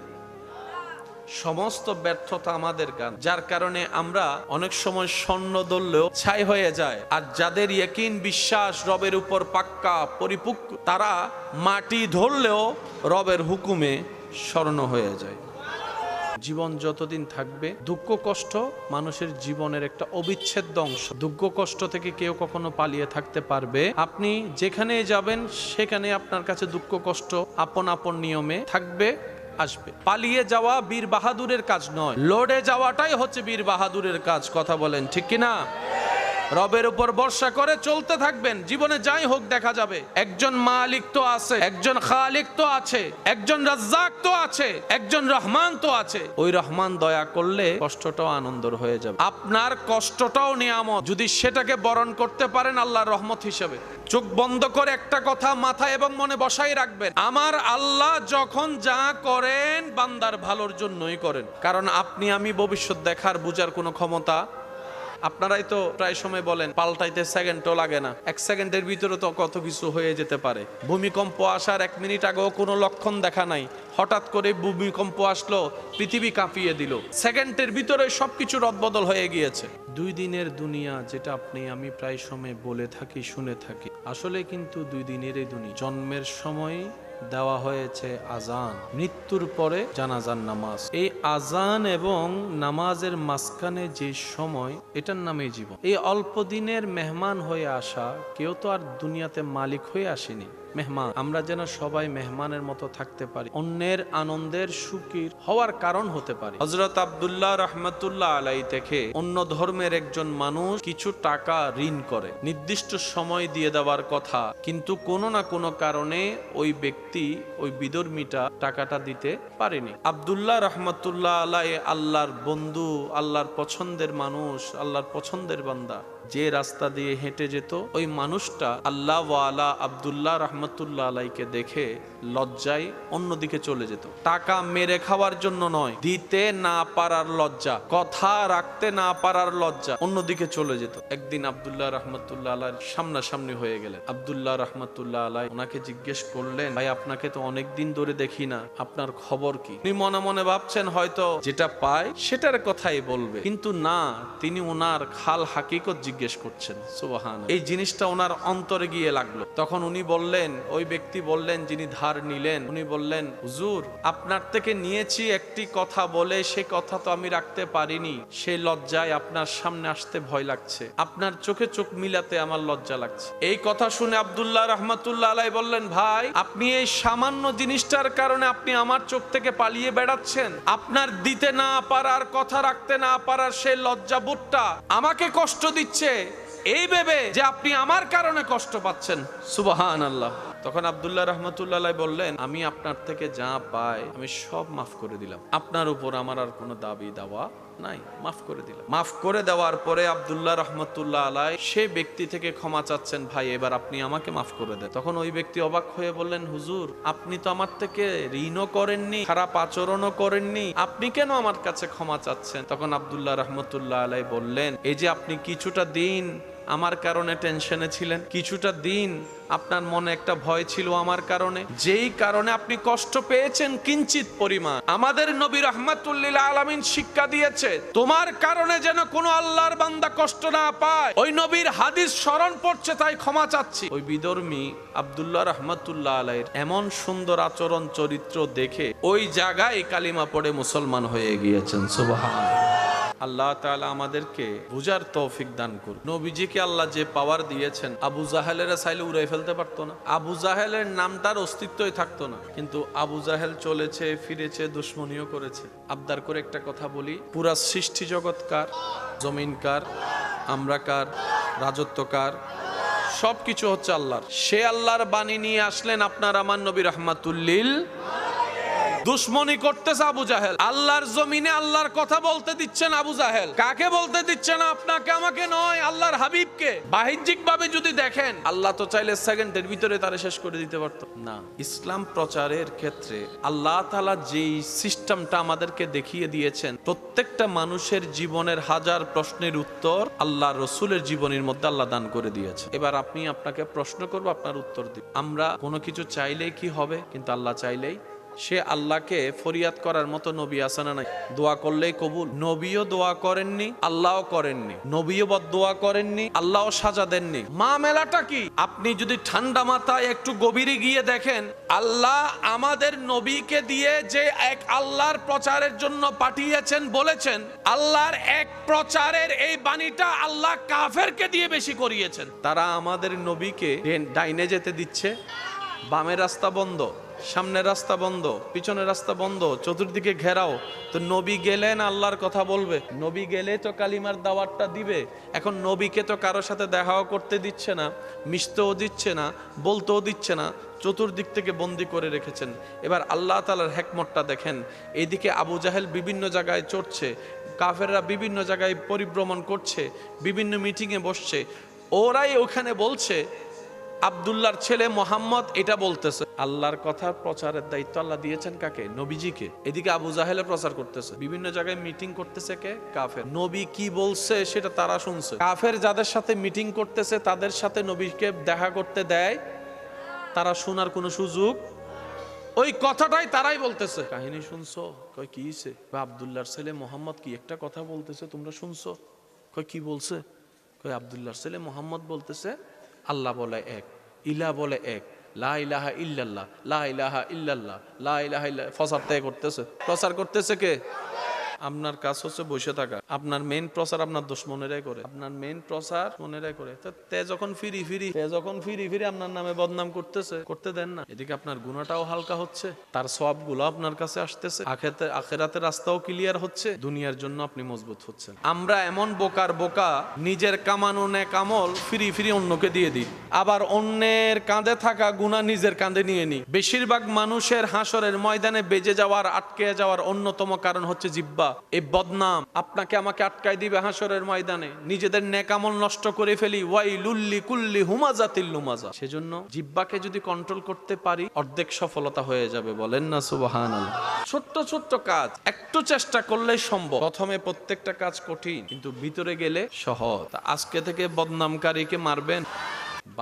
সমস্ত ব্যর্থতা আমাদের গান, যার কারণে আমরা অনেক সময় স্বর্ণ ধরলেও ছাই হয়ে যায়। আর যাদের ইয়াকিন বিশ্বাস রবের উপর পাক্কা পরিপক্ক, তারা মাটি ধরলেও রবের হুকুমে স্বর্ণ হয়ে যায়। জীবন যতদিন থাকবে দুঃখ কষ্ট মানুষের জীবনের একটা অবিচ্ছেদ্য অংশ। দুঃখ কষ্ট থেকে কেউ কখনো পালিয়ে থাকতে পারবে? আপনি যেখানে যাবেন সেখানে আপনার কাছে দুঃখ কষ্ট আপন আপন নিয়মে থাকবে, আসবে। পালিয়ে যাওয়া বীর বাহাদুরের কাজ নয়, লড়ে যাওয়াটাই হচ্ছে বীর বাহাদুরের কাজ। কথা বলেন ঠিক কিনা? রবের উপর ভরসা করে চলতে থাকবেন, জীবনে যাই হোক দেখা যাবে একজন মালিক তো আছে, একজন খালিক তো আছে, একজন রাজ্জাক তো আছে, একজন রহমান তো আছে। ওই রহমান দয়া করলে কষ্টটাও আনন্দর হয়ে যাবে, আপনার কষ্টটাও নিয়ামত যদি সেটাকে বরণ করতে পারেন আল্লাহর রহমত হিসেবে। চোখ বন্ধ করে একটা কথা মাথায় এবং মনে বসাই রাখবেন, আমার আল্লাহ যখন যা করেন বান্দার ভালোর জন্যই করেন। কারণ আপনি আমি ভবিষ্যৎ দেখার বুঝার কোনো ক্ষমতা, আপনারাই তো প্রায় সময় বলেন পাল্টাইতে সেকেন্ডও লাগে না, 1 সেকেন্ডের ভিতরে তো কত কিছু হয়ে যেতে পারে। ভূমিকম্প আসার 1 মিনিট আগেও কোনো লক্ষণ দেখা নাই, হঠাৎ করে ভূমিকম্প আসলো, পৃথিবী কাঁপিয়ে দিল, সেকেন্ডের ভিতরে সবকিছু রদবদল হয়ে গিয়েছে। 2 দিনের দুনিয়া যেটা আপনি আমি প্রায় সময় বলে থাকি, শুনে থাকি, আসলে কিন্তু 2 দিনের এই দুনিয়া। জন্মের সময় দেওয়া হয়েছে আজান, মৃত্যুর পরে জানাজার নামাজ। এই আজান এবং নামাজের মাঝখানে যে সময়, এটার নামে জীবন। এই অল্প দিনের মেহমান হয়ে আসা, কেউ তো আর দুনিয়াতে মালিক হয়ে আসেনি, মেহমান। আমরা যেন সবাই মেহমানের মতো থাকতে পারি, অন্যের আনন্দের সুখীর হওয়ার কারণ হতে পারি। হযরত আব্দুল্লাহ রাহমাতুল্লাহ আলাইহি থেকে অন্য ধর্মের একজন মানুষ কিছু টাকা ঋণ করে, নির্দিষ্ট সময় দিয়ে দেওয়ার কথা, কিন্তু কোনো না কোনো কারণে ওই ব্যক্তি, ওই বিধর্মীটা টাকাটা দিতে পারেনি। আব্দুল্লাহ রাহমাতুল্লাহ আলাইহি, আল্লাহর বন্ধু, আল্লাহর পছন্দের মানুষ, আল্লাহর পছন্দের বান্দা, যে রাস্তা দিয়ে হেঁটে যেত ওই মানুষটা আল্লাহ ওয়ালা আব্দুল্লাহ রহমতুল্লাহ আলাইকে দেখে লজ্জায় অন্যদিকে চলে যেত। টাকা মেরে খাওয়ার জন্য নয়, দিতে না পারার লজ্জা, কথা রাখতে না পারার লজ্জা, অন্যদিকে চলে যেত। একদিন আব্দুল্লাহ রহমতুল্লাহ আলাইর সামনাসামনি হয়ে গেলেন। আব্দুল্লাহ রহমতুল্লাহ আলাই ওনাকে জিজ্ঞেস করলেন, ভাই আপনাকে তো অনেকদিন ধরে দেখি না, আপনার খবর কি? উনি মনে মনে ভাবছেন হয়তো যেটা পায় সেটার কথাই বলবে, কিন্তু না, তিনি ওনার খাল হাকিকত জিজ্ঞেস করছেন। সুবহানাল্লাহ। এই জিনিসটা ওনার অন্তরে গিয়ে লাগলো। তখন উনি বললেন, ওই ব্যক্তি বললেন যিনি ধার নিলেন, উনি বললেন, হুজুর আপনার থেকে নিয়েছি একটি কথা বলে সে কথা তো আমি রাখতে পারিনি, সেই লজ্জায় আপনার সামনে আসতে ভয় লাগছে, আপনার চোখে চোখ মিলাতে আমার লজ্জা লাগছে। এই কথা শুনে আব্দুল্লাহ রহমতুল্লাহ আলাই বললেন, ভাই আপনি এই সামান্য জিনিসটার কারণে আপনি আমার চোখ থেকে পালিয়ে বেড়াচ্ছেন? আপনার দিতে না পারার, কথা রাখতে না পারার সেই লজ্জাবোধটা আমাকে কষ্ট দিচ্ছে এই ভেবে যে আপনি আমার কারণে কষ্ট পাচ্ছেন। সুবহানাল্লাহ। তখন আব্দুল্লাহ রহমতুল্লাহ আলাই বললেন, আমি আপনার থেকে যা পাই আমি সব মাফ করে দিলাম, আপনার উপর আমার আর কোনো দাবি দাওয়া নাই, মাফ করে দিলাম। মাফ করে দেওয়ার পরে আব্দুল্লাহ রহমতুল্লাহ আলাই সেই ব্যক্তি থেকে ক্ষমা চাচ্ছেন, ভাই এবার আপনি আমাকে মাফ করে দেন। তখন ওই ব্যক্তি অবাক হয়ে বললেন, হুজুর আপনি তো আমার থেকে ঋণও করেননি, খারাপ আচরণও করেননি, আপনি কেন আমার কাছে ক্ষমা চাচ্ছেন? তখন আব্দুল্লাহ রহমতুল্লাহ আলাই বললেন, এই যে আপনি কিছুটা দিন আমার কারণে টেনশনে ছিলেন, কিছুটা দিন আপনার মনে একটা ভয় ছিল আমার কারণে, যেই কারণে আপনি কষ্ট পেয়েছেন কিঞ্চিত পরিমাণ, আমাদের নবী রাহমাতুল লিল আলামিন শিক্ষা দিয়েছে তোমার কারণে যেন কোনো আল্লাহর বান্দা কষ্ট না পায়, ওই নবীর হাদিস স্মরণ পড়ছে তাই ক্ষমা চাচ্ছি। ওই বিধর্মী আব্দুল্লাহ রহমতুল্লাহ আলাইহির এমন সুন্দর আচরণ চরিত্র দেখে ওই জায়গায় কালিমা পড়ে মুসলমান হয়ে গিয়েছেন। সুবহানাল্লাহ। আল্লাহ তাআলা আমাদেরকে বুঝার তৌফিক দান করুন। নবীজিকে আল্লাহ যে পাওয়ার দিয়েছেন, আবু জাহেলেরা চাইলে উড়াই ফেলতে পারতো না, আবু জাহেলের নামটার অস্তিত্বই থাকতো না, কিন্তু আবু জাহেল চলেছে ফিরেছে, দুশ্মনীও করেছে। আবদার করে একটা কথা বলি, পুরা সৃষ্টি জগৎ কার? জমিন কার? আমরা কার? রাজত্ব কার? সবকিছু হচ্ছে আল্লাহর। সে আল্লাহর বাণী নিয়ে আসলেন আপনার আমার নবী রাহমাতুল লিল। দুশ্মনী করতেছে আবু জাহেল, আল্লাহর জমিনে আল্লাহর কথা বলতে দিচ্ছেন আবু জাহেল। কাকে বলতে দিচ্ছেন? আপনাকে আমাকে নয়, আল্লাহর হাবিবকে। বাহ্যিক ভাবে যদি দেখেন, আল্লাহ তো চাইলে সেকেন্ডের ভিতরে তারে শেষ করে দিতে পারত না। ইসলাম প্রচারের ক্ষেত্রে আল্লাহ তাআলা যেই সিস্টেমটা আমাদেরকে দেখিয়ে দিয়েছেন, প্রত্যেকটা মানুষের জীবনের হাজার প্রশ্নের উত্তর আল্লাহ রসুলের জীবনের মধ্যে আল্লাহ দান করে দিয়েছে। এবার আপনাকে প্রশ্ন করবো, আপনার উত্তর দিন। আমরা কোনো কিছু চাইলেই কি হবে? কিন্তু আল্লাহ চাইলেই, সে আল্লাহকে ফরিয়াদ করার মতো নবী আছে না নাই? দোয়া করলেই কবুল। নবীও দোয়া করেননি, আল্লাহও করেননি, নবীও বদদোয়া করেননি, আল্লাহও সাজা দেননি। মেলাটা কি? আপনি যদি ঠান্ডা মাথায় একটু গভীরে গিয়ে দেখেন, আল্লাহ আমাদের নবীকে দিয়ে যে এক আল্লাহর প্রচারের জন্য পাঠিয়েছেন, বলেছেন আল্লাহর এক প্রচারের এই বাণীটা আল্লাহ কাফেরকে দিয়ে বেশি করিয়েছেন। তারা আমাদের নবীকে ডাইনে যেতে দিচ্ছে, বামের রাস্তা বন্ধ, সামনের রাস্তা বন্ধ, পিছনের রাস্তা বন্ধ, চতুর্দিকে ঘেরাও। তো নবী গেলেন আল্লাহর কথা বলবে, নবী গেলে তো কালিমার দাওয়াতটা দিবে। এখন নবীকে তো কারোর সাথে দেখাও করতে দিচ্ছে না, মিশতেও দিচ্ছে না, বলতেও দিচ্ছে না, চতুর্দিক থেকে বন্দি করে রেখেছেন। এবার আল্লাহ তাআলার হিকমতটা দেখেন, এইদিকে আবু জাহেল বিভিন্ন জায়গায় চড়ছে, কাফেররা বিভিন্ন জায়গায় পরিভ্রমণ করছে, বিভিন্ন মিটিংয়ে বসছে, ওরাই ওখানে বলছে আব্দুল্লাহর ছেলে মোহাম্মদ এটা বলতেছে। আল্লাহর কথা প্রচারের দায়িত্ব আল্লাহ দিয়েছেন কাকে? নবীজিকে। এদিকে আবু জাহেলে প্রচার করতেছে, বিভিন্ন জায়গায় মিটিং করতেছে কে? কাফের। নবী কি বলছে সেটা তারা শুনছে। কাফের যাদের সাথে মিটিং করতেছে তাদের সাথে নবীকে দেখা করতে দেয়, তারা শোনার কোনো সুযোগ, ওই কথাটাই তারাই বলতেছে। কাহিনী শুনছো? কই কি হইছে? আব্দুল্লাহর ছেলে মোহাম্মদ কি একটা কথা বলতেছে, তোমরা শুনছো? কই কি বলছে? কই আব্দুল্লাহর ছেলে মোহাম্মদ বলতেছে আল্লাহ বলে এক, ইলা বলে এক, লা ইলাহা ইল্লাল্লাহ, লা ইলাহা ইল্লাল্লাহ, লা ইলাহা ইল্লাল্লাহ। প্রচার করতেছে কে? আপনার কাজ হচ্ছে বসে থাকা। আপনার মেইন প্রচার আপনার দুশমনেরাই করে, আপনার মেইন প্রচার মনেরাই করে। তে যখন ফিরি আপনার নামে বদনাম করতেছে, করতে দেন না। এদিকে আপনার গুনাহটাও হালকা হচ্ছে, তার সওয়াবগুলো আপনার কাছে আসতেছে, আখিরাতের রাস্তাও ক্লিয়ার হচ্ছে, দুনিয়ার জন্য আপনি মজবুত হচ্ছেন। আমরা এমন বোকা নিজের কামানো নেক আমল ফিরি অন্যকে দিয়ে দিই, আবার অন্যের কাঁধে থাকা গুনাহ নিজের কাঁধে নিয়ে নিই। বেশিরভাগ মানুষের হাসরের ময়দানে বেজে যাওয়ার, আটকে যাওয়ার অন্যতম কারণ হচ্ছে জিহ্বা। গিববা, এই বদনাম আপনাকে আমাকে আটকায় দিবে হাসরের ময়দানে। নিজেদের নেক আমল নষ্ট করে ফেলি। ওয়াইলুল কুল্লি হুমাজাতিল লুমাজা। সেজন্য জিহ্বাকে যদি কন্ট্রোল করতে পারি অর্ধেক সফলতা হয়ে যাবে। বলেন না সুবহানাল্লাহ। ছোট্ট ছোট্ট কাজ একটু চেষ্টা করলেই সম্ভব। প্রথমে প্রত্যেকটা কাজ কঠিন, কিন্তু ভিতরে গেলে সহজ। আজকে থেকে বদনামকারীকে মারবেন।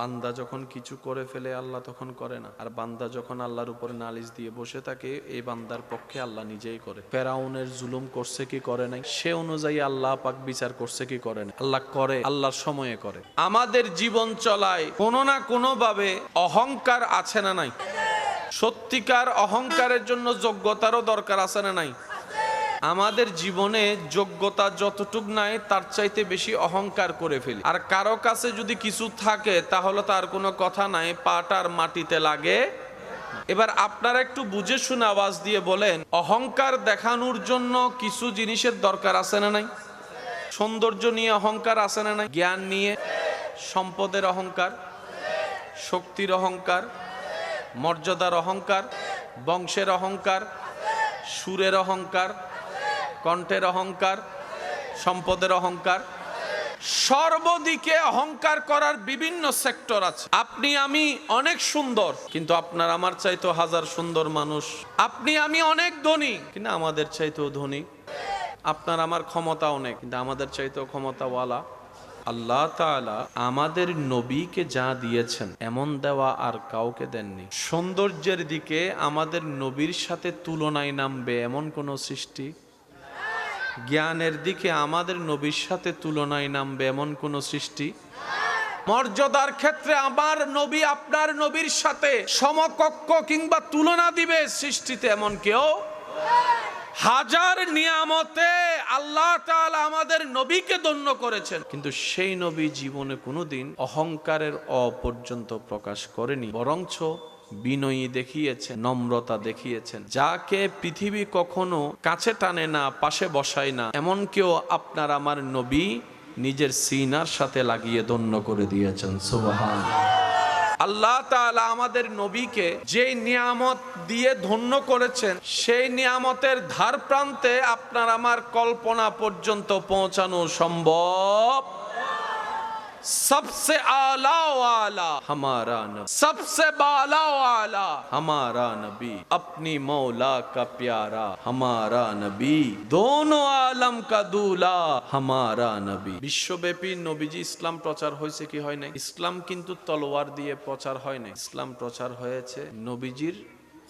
বান্দা যখন কিছু করে ফেলে আল্লাহ তখন করে না, আর বান্দা যখন আল্লাহর উপরে নালিশ দিয়ে বসে থাকে এই বান্দার পক্ষে আল্লাহ নিজেই করে। ফেরাউনের জুলুম করছে কি করে নাই, সে অনুযায়ী আল্লাহ পাক বিচার করছে কি করে না? আল্লাহ করে, আল্লাহর সময়ে করে। আমাদের জীবন চলায় কোনো না কোনো ভাবে অহংকার আছে না নাই? সত্যিকার অহংকারের জন্য যোগ্যতারও দরকার আছে না নাই? আমাদের জীবনে যোগ্যতা যতটুক নাই তার চাইতে বেশি অহংকার করে ফেলি। আর কারো কাছে যদি কিছু থাকে তাহলে তার কোনো কথা নাই, পাটার মাটিতে লাগে। এবার আপনারা একটু বুঝে শুনে আওয়াজ দিয়ে বলেন, অহংকার দেখানোর জন্য কিছু জিনিসের দরকার আছে না নাই? সৌন্দর্য নিয়ে অহংকার আছে না নাই? জ্ঞান নিয়ে, সম্পদের অহংকার, শক্তির অহংকার, মর্যাদার অহংকার, বংশের অহংকার, সুরের অহংকার, কণ্ঠের অহংকার, সম্পদের অহংকার। সর্বদিকে অহংকার করার বিভিন্ন সেক্টর আছে। আপনি আমি অনেক সুন্দর, কিন্তু আপনার আমার চাইতো হাজার সুন্দর মানুষ। আপনি আমি অনেক ধনী, কিন্তু আমাদের চাইতেও ধনী। আপনার আমার ক্ষমতা অনেক, কিন্তু আমাদের চাইতেও ক্ষমতাওয়ালা। আল্লাহ তাআলা আমাদের নবীকে যা দিয়েছেন এমন দেওয়া আর কাউকে দেননি। সৌন্দর্যের দিকে আমাদের নবীর সাথে তুলনায় নামবে এমন কোন সৃষ্টি, জ্ঞানের দিকে আমাদের নবীর সাথে তুলনায় নামবে এমন কোন সৃষ্টি, মর্যাদার ক্ষেত্রে আমার নবী আপনার নবীর সাথে সমকক্ষ কিংবা তুলনা দিবে সৃষ্টিতে এমন কেউ। হাজার নিয়ামতে আল্লাহ তাআলা আমাদের নবীকে ধন্য করেছেন, কিন্তু সেই নবী জীবনে কোনোদিন অহংকারের পর্যন্ত প্রকাশ করেনি, বরঞ্চ বিনয়ী দেখিয়েছেন, নম্রতা দেখিয়েছেন। যাকে পৃথিবী কখনো কাছে টানে না, পাশে বসায় না, এমন কেউ আপনার আমার নবী নিজের সিনার সাথে লাগিয়ে ধন্য করে দিয়েছেন। সুবহানাল্লাহ। আল্লাহ তাআলা আমাদের নবীকে যে নিয়ামত দিয়ে ধন্য করেছেন সেই নিয়ামতের ধার প্রান্তে আপনার আমার কল্পনা পর্যন্ত পৌঁছানো সম্ভব। सबसे आला वाला हमारा नबी, सबसे बाला वाला हमारा नबी, अपनी मौला का प्यारा हमारा नबी, दोनों आलम का दूल्हा हमारा नबी। বিশ্বব্যাপী নবীজি ইসলাম প্রচার হয়েছে কি হয় না? ইসলাম কিন্তু তলোয়ার দিয়ে প্রচার হয় না। ইসলাম প্রচার হয়েছে নবীজির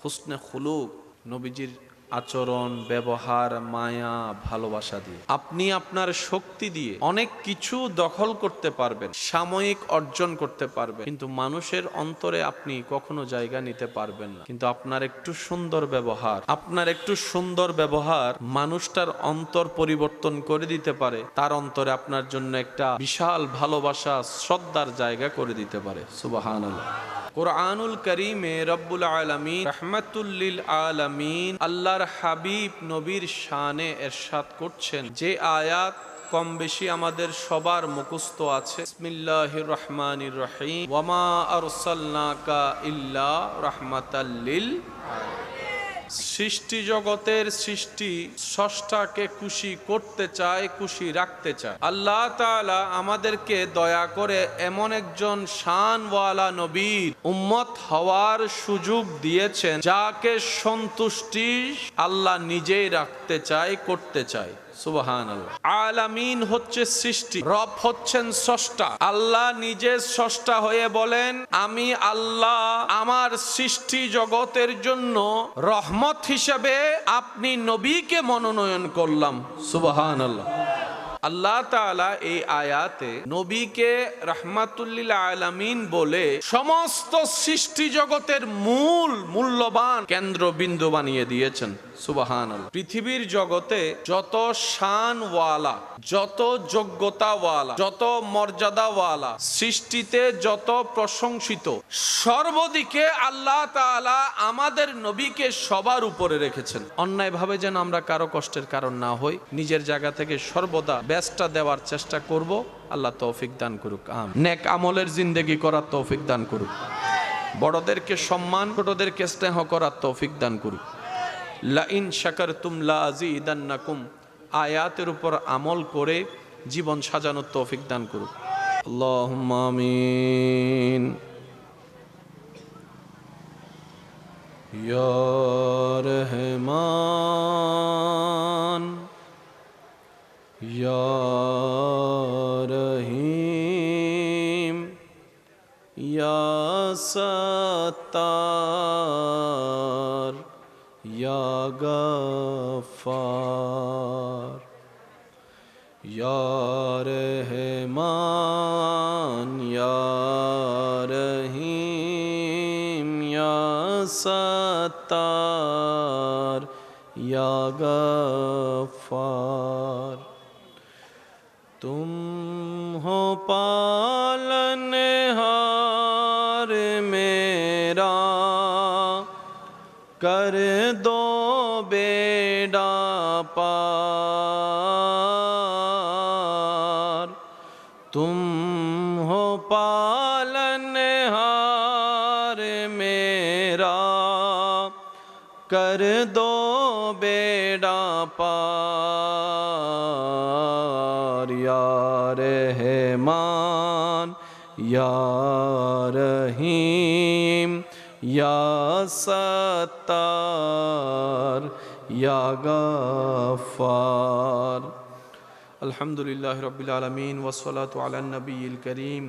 হুসনে খুলুক, নবীজির আচরণ, ব্যবহার, মায়া, ভালোবাসা দিয়ে। আপনি আপনার শক্তি দিয়ে অনেক কিছু দখল করতে পারবেন, সাময়িক অর্জন করতে পারবেন, কিন্তু মানুষের অন্তরে আপনি কখনো জায়গা নিতে পারবেন না। কিন্তু আপনার একটু সুন্দর ব্যবহার, আপনার একটু সুন্দর ব্যবহার মানুষটার অন্তর পরিবর্তন করে দিতে পারে। তার অন্তরে আপনার জন্য একটা বিশাল ভালোবাসা, শ্রদ্ধার জায়গা করে দিতে পারে। সুবহানাল্লাহ। কুরআনুল কারীমে রব্বুল আলামিন রাহমাতুল লিল আলামিন আল্লাহর হাবিব নবীর শানে ইরশাদ করছেন, যে আয়াত কম বেশি আমাদের সবার মুখস্থ আছে। বিসমিল্লাহির রহমানির রহিম, ওয়ামা আরসালনাকা ইল্লা রাহমাতাল লিল আলামিন। সৃষ্টি জগতের সৃষ্টি স্রষ্টাকে খুশি করতে চায়, খুশি রাখতে চায়। আল্লাহ তাআলা আমাদেরকে দয়া করে এমন একজন শানওয়ালা নবীর উম্মত হওয়ার সুযোগ দিয়েছেন যাকে সন্তুষ্টি আল্লাহ নিজেই রাখতে চায়, করতে চায়। সুবহানাল্লাহ। আলামিন হচ্ছে সৃষ্টি, রব হচ্ছেন স্রষ্টা। আল্লাহ নিজে স্রষ্টা হয়ে বলেন, আমি আল্লাহ আমার সৃষ্টি জগতের জন্য রহমত হিসেবে আপনি নবীকে মনোনয়ন করলাম। সুবহানাল্লাহ। আল্লাহ তাআলা এই আয়াতে নবীকে রাহমাতুল লিল আলামিন বলে সমস্ত সৃষ্টি জগতের মূল্যবান কেন্দ্রবিন্দু বানিয়ে দিয়েছেন। সুবহানাল্লাহ। পৃথিবীর জগতে যত শানওয়ালা, যত যোগ্যতাওয়ালা, যত মর্যাদাওয়ালা, সৃষ্টিতে যত প্রশংসিত, সর্বদিকে আল্লাহ তাআলা আমাদের নবীকে সবার উপরে রেখেছেন। অন্যায়ভাবে যেন আমরা কারো কষ্টের কারণ না হই, নিজের জায়গা থেকে সর্বদা বেস্টটা দেওয়ার চেষ্টা করব। আল্লাহ তৌফিক দান করুক। আমিন। নেক আমলের জিন্দেগি করার তৌফিক দান করুক। বড়দেরকে সম্মান, ছোটদেরকে স্নেহ করার তৌফিক দান করুক। লা ইন শাকারতুম লা আযীদান্নাকুম আয়াতের উপর আমল করে জীবন সাজানোর তৌফিক দান করুক। আল্লাহুম্মা আমিন। ইয়া রহমান ইয়া রহিম ইয়া সত্তার ইয়া গফফার ইয়া রহমান ইয়া রহিম ইয়া সত্তার ইয়া গফফার। तुम हो पालनहार मेरा, कर दो बेड़ा पार। तुम हो पालनहार मेरा, कर दो बेड़ा पार। या रहमान या रहीम या सत्तार या गफ्फार। अल्हम्दुलिल्लाहि रब्बिल आलमीन वस्सलातु अला नबिय्यिल करीम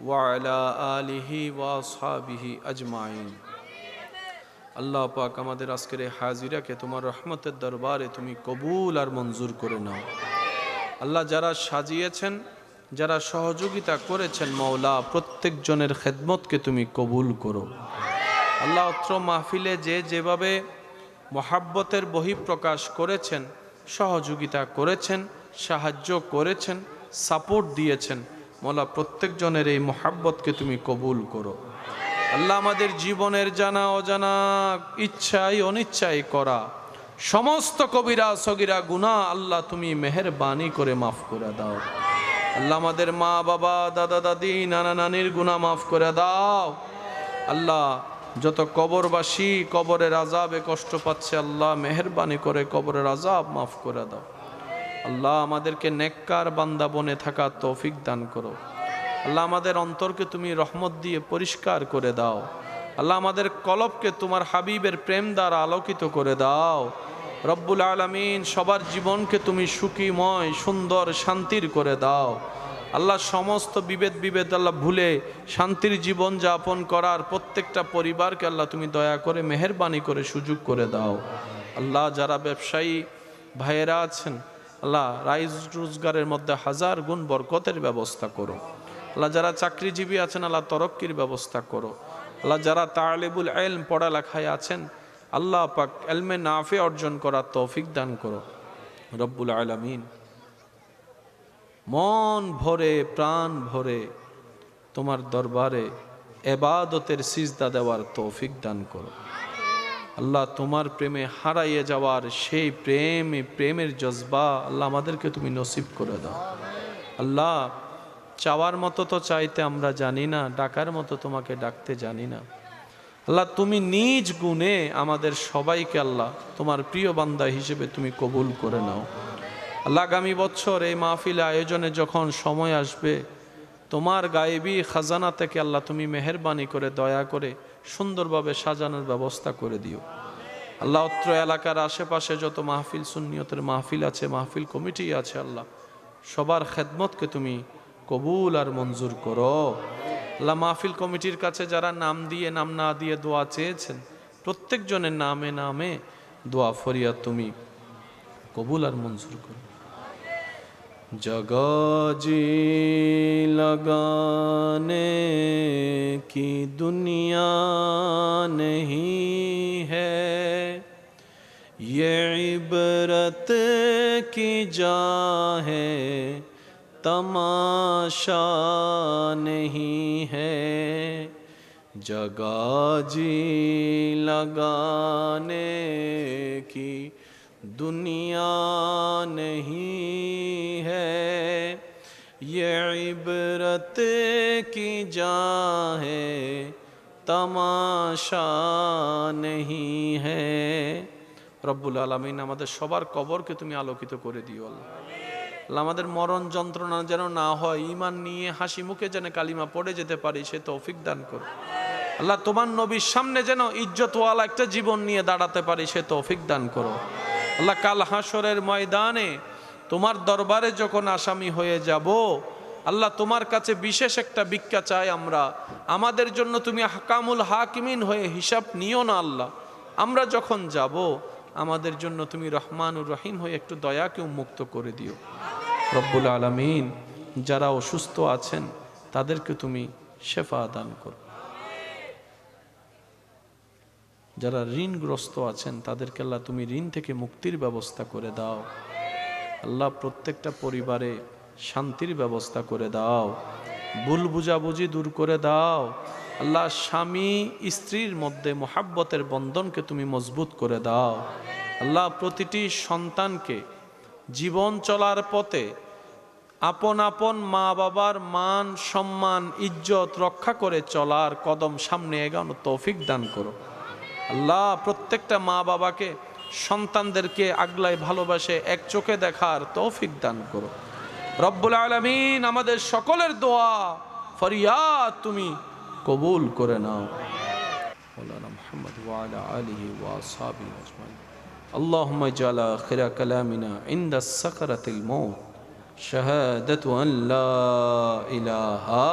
व अला आलिहि व আসহাবিহি আজমাইন। আল্লাহ পাক আমাদের আজকের এই হাজিরাকে তোমার রহমতের দরবারে তুমি কবুল আর মঞ্জুর করে নাও। আল্লাহ যারা সাজিয়েছেন, যারা সহযোগিতা করেছেন, মাওলা প্রত্যেকজনের খেদমতকে তুমি কবুল করো। আল্লাহ অত্র মাহফিলে যে যেভাবে মহাব্বতের বহিঃপ্রকাশ করেছেন, সহযোগিতা করেছেন, সাহায্য করেছেন, সাপোর্ট দিয়েছেন, মাওলা প্রত্যেকজনের এই মহাব্বতকে তুমি কবুল করো। আল্লাহ আমাদের জীবনের জানা অজানা, ইচ্ছাই অনিচ্ছাই করা সমস্ত কবিরা সগীরা গুনাহ আল্লাহ তুমি মেহেরবানি করে মাফ করে দাও। আল্লাহ আমাদের মা বাবা, দাদা দাদি, নানা নানির গুনাহ মাফ করে দাও। আল্লাহ যত কবরবাসী কবরের আযাবে কষ্ট পাচ্ছে, আল্লাহ মেহেরবানি করে কবরের আযাব মাফ করে দাও। আল্লাহ আমাদেরকে নেককার বান্দা বনে থাকার তৌফিক দান করো। আল্লাহ আমাদের অন্তরকে তুমি রহমত দিয়ে পরিষ্কার করে দাও। আল্লাহ আমাদের কলবকে তোমার হাবিবের প্রেম দ্বারা আলোকিত করে দাও। রব্বুল আলামিন সবার জীবনকে তুমি সুখীময়, সুন্দর, শান্তির করে দাও। আল্লাহ সমস্ত বিভেদ আল্লাহ ভুলে শান্তির জীবন যাপন করার প্রত্যেকটা পরিবারকে আল্লাহ তুমি দয়া করে মেহেরবানি করে সুযোগ করে দাও। আল্লাহ যারা ব্যবসায়ী ভাইয়েরা আছেন, আল্লাহ রাইজ রোজগারের মধ্যে হাজার গুণ বরকতের ব্যবস্থা করো। আল্লাহ যারা চাকরিজীবী আছেন, আল্লাহ তরক্কির ব্যবস্থা করো। আল্লাহ যারা তালিবুল ইলম পড়ালেখায় আছেন, আল্লাহ পাক ইলমে নাফি অর্জন করার তৌফিক দান করো। রব্বুল আলামিন মন ভরে প্রাণ ভরে তোমার দরবারে ইবাদতের সিজদা দেওয়ার তৌফিক দান করো। আল্লাহ তোমার প্রেমে হারাইয়ে যাওয়ার সেই প্রেমের জজবা আল্লাহ আমাদেরকে তুমি নসিব করে দাও। আল্লাহ চাওয়ার মতো তো চাইতে আমরা জানি না, ডাকার মতো তোমাকে ডাকতে জানি না। আল্লাহ তুমি নিজ গুণে আমাদের সবাইকে আল্লাহ তোমার প্রিয় বান্দা হিসেবে তুমি কবুল করে নাও। আল্লাহ আগামী বছর এই মাহফিল আয়োজনে যখন সময় আসবে, তোমার গায়েবী খাজানা থেকে আল্লাহ তুমি মেহেরবানি করে দয়া করে সুন্দরভাবে সাজানোর ব্যবস্থা করে দিও। আল্লাহ অত্র এলাকার আশেপাশে যত মাহফিল সুন্নিয়তের মাহফিল আছে, মাহফিল কমিটি আছে, আল্লাহ সবার খেদমতকে তুমি কবুল আর মঞ্জুর করো। আল্লাহ মাহফিল কমিটির কাছে যারা নাম দিয়ে নাম না দিয়ে দোয়া চেয়েছেন, প্রত্যেকজনের নামে নামে দোয়া ফরিয়াদ তুমি কবুল আর মঞ্জুর করো। जगह जी लगाने की दुनिया नहीं है, ये इबरत की जा है, तमाशा नहीं है। जगह जी लगाने की दुनिया नहीं है, ये इबरत की जा है, तमाशा नहीं है। রব্বুল আলামিন আমাদের সবার কবরকে তুমি আলোকিত করে দিও আল্লাহ। আল্লাহ আমাদের মরণ যন্ত্রণা যেন না হয়, ঈমান নিয়ে হাসি মুখে যেন কালিমা পড়ে যেতে পারি সে তৌফিক দান করো আল্লাহ। তোমার নবীর সামনে যেন ইজ্জতওয়ালা একটা জীবন নিয়ে দাঁড়াতে পারি সে তৌফিক দান করো আল্লাহ। কাল হাসরের ময়দানে তোমার দরবারে যখন আসামি হয়ে যাব আল্লাহ, তোমার কাছে বিশেষ একটা ভিক্ষা চাই আমরা, আমাদের জন্য তুমি হাকামুল হাকিমিন হয়ে হিসাব নিও না আল্লাহ। আমরা যখন যাব আমাদের জন্য তুমি রহমানুর রহিম হয়ে একটু দয়াকে উন্মুক্ত করে দিও রব্বুল আলামিন। যারা অসুস্থ আছেন তাদেরকে তুমি শেফা দান করো, যারা ঋণগ্রস্ত আছেন তাদেরকে আল্লাহ তুমি ঋণ থেকে মুক্তির ব্যবস্থা করে দাও আল্লাহ। প্রত্যেকটা পরিবারে শান্তির ব্যবস্থা করে দাও, ভুল বুঝাবুঝি দূর করে দাও আল্লাহ। স্বামী স্ত্রীর মধ্যে মোহাব্বতের বন্ধনকে তুমি মজবুত করে দাও আল্লাহ। প্রতিটি সন্তানকে জীবন চলার পথে আপন আপন মা বাবার মান সম্মান ইজ্জত রক্ষা করে চলার কদম সামনে এগানো তৌফিক দান করো আল্লাহ। প্রত্যেকটা মা বাবাকে সন্তানদেরকে আগলায় ভালোবাসে এক চোখে দেখার তৌফিক দান করো রব্বুল আলামিন। আমাদের সকলের দোয়া ফরিয়াদ তুমি কবুল করে নাও। মাওলানা মুহাম্মদ ওয়া আলা আলিহি ওয়া আসহাবিহি আজমাইন। আল্লাহুম্মা ইজআল আখিরা কালামিনা ইনদা সাকরাতিল মাউত শাহাদাতু আন লা ইলাহা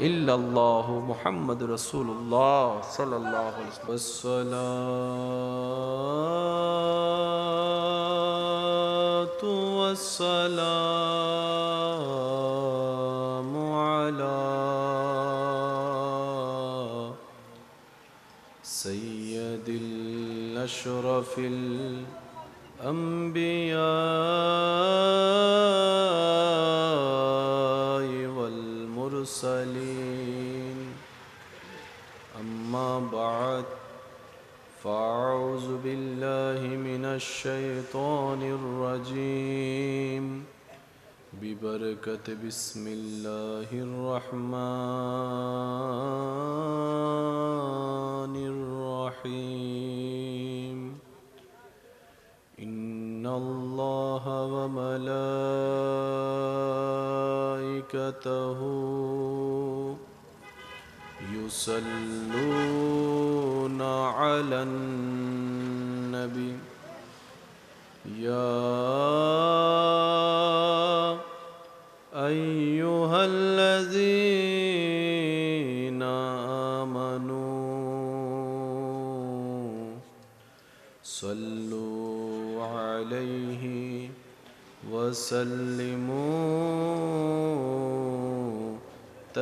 ইল্লাল্লাহু মুহাম্মাদুর রাসূলুল্লাহ সাল্লাল্লাহু আলাইহি ওয়াসাল্লাতু ওয়াসসালামু আলা সাইয়্যিদিল আশরাফিল আম্বিয়া المرسلين أما بعد فأعوذ بالله من الشيطان الرجيم ببركة بسم الله الرحمن الرحيم إن الله وملائكته يصلون على النبي يا أيها الذين آمنوا صلوا عليه وسلموا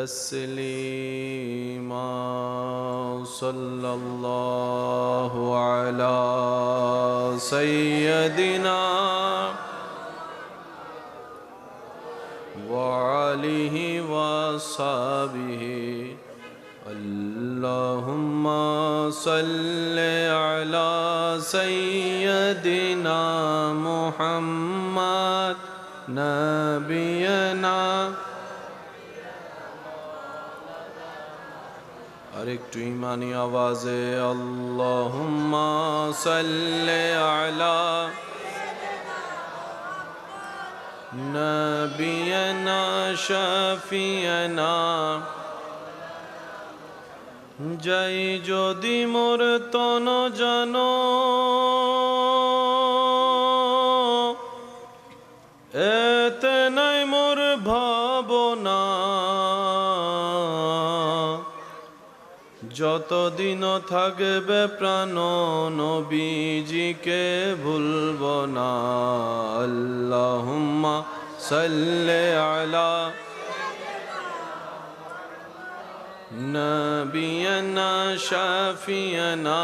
تسليما صلى الله على سيدنا وعليه وصحبه اللهم صل على سيدنا محمد نبينا আর একটু ইমানি আওয়াজে আল্লাহুম্মা সাল্লি আলা নবিয়না শাফিয়না জয় যদি মোর তন জন এতে নাই মোর ভাবনা যতদিন থাকবে প্রাণ নবীজিকে ভুলব না আল্লাহুম্মা সাল্লি আলা নবিয়না শাফিয়না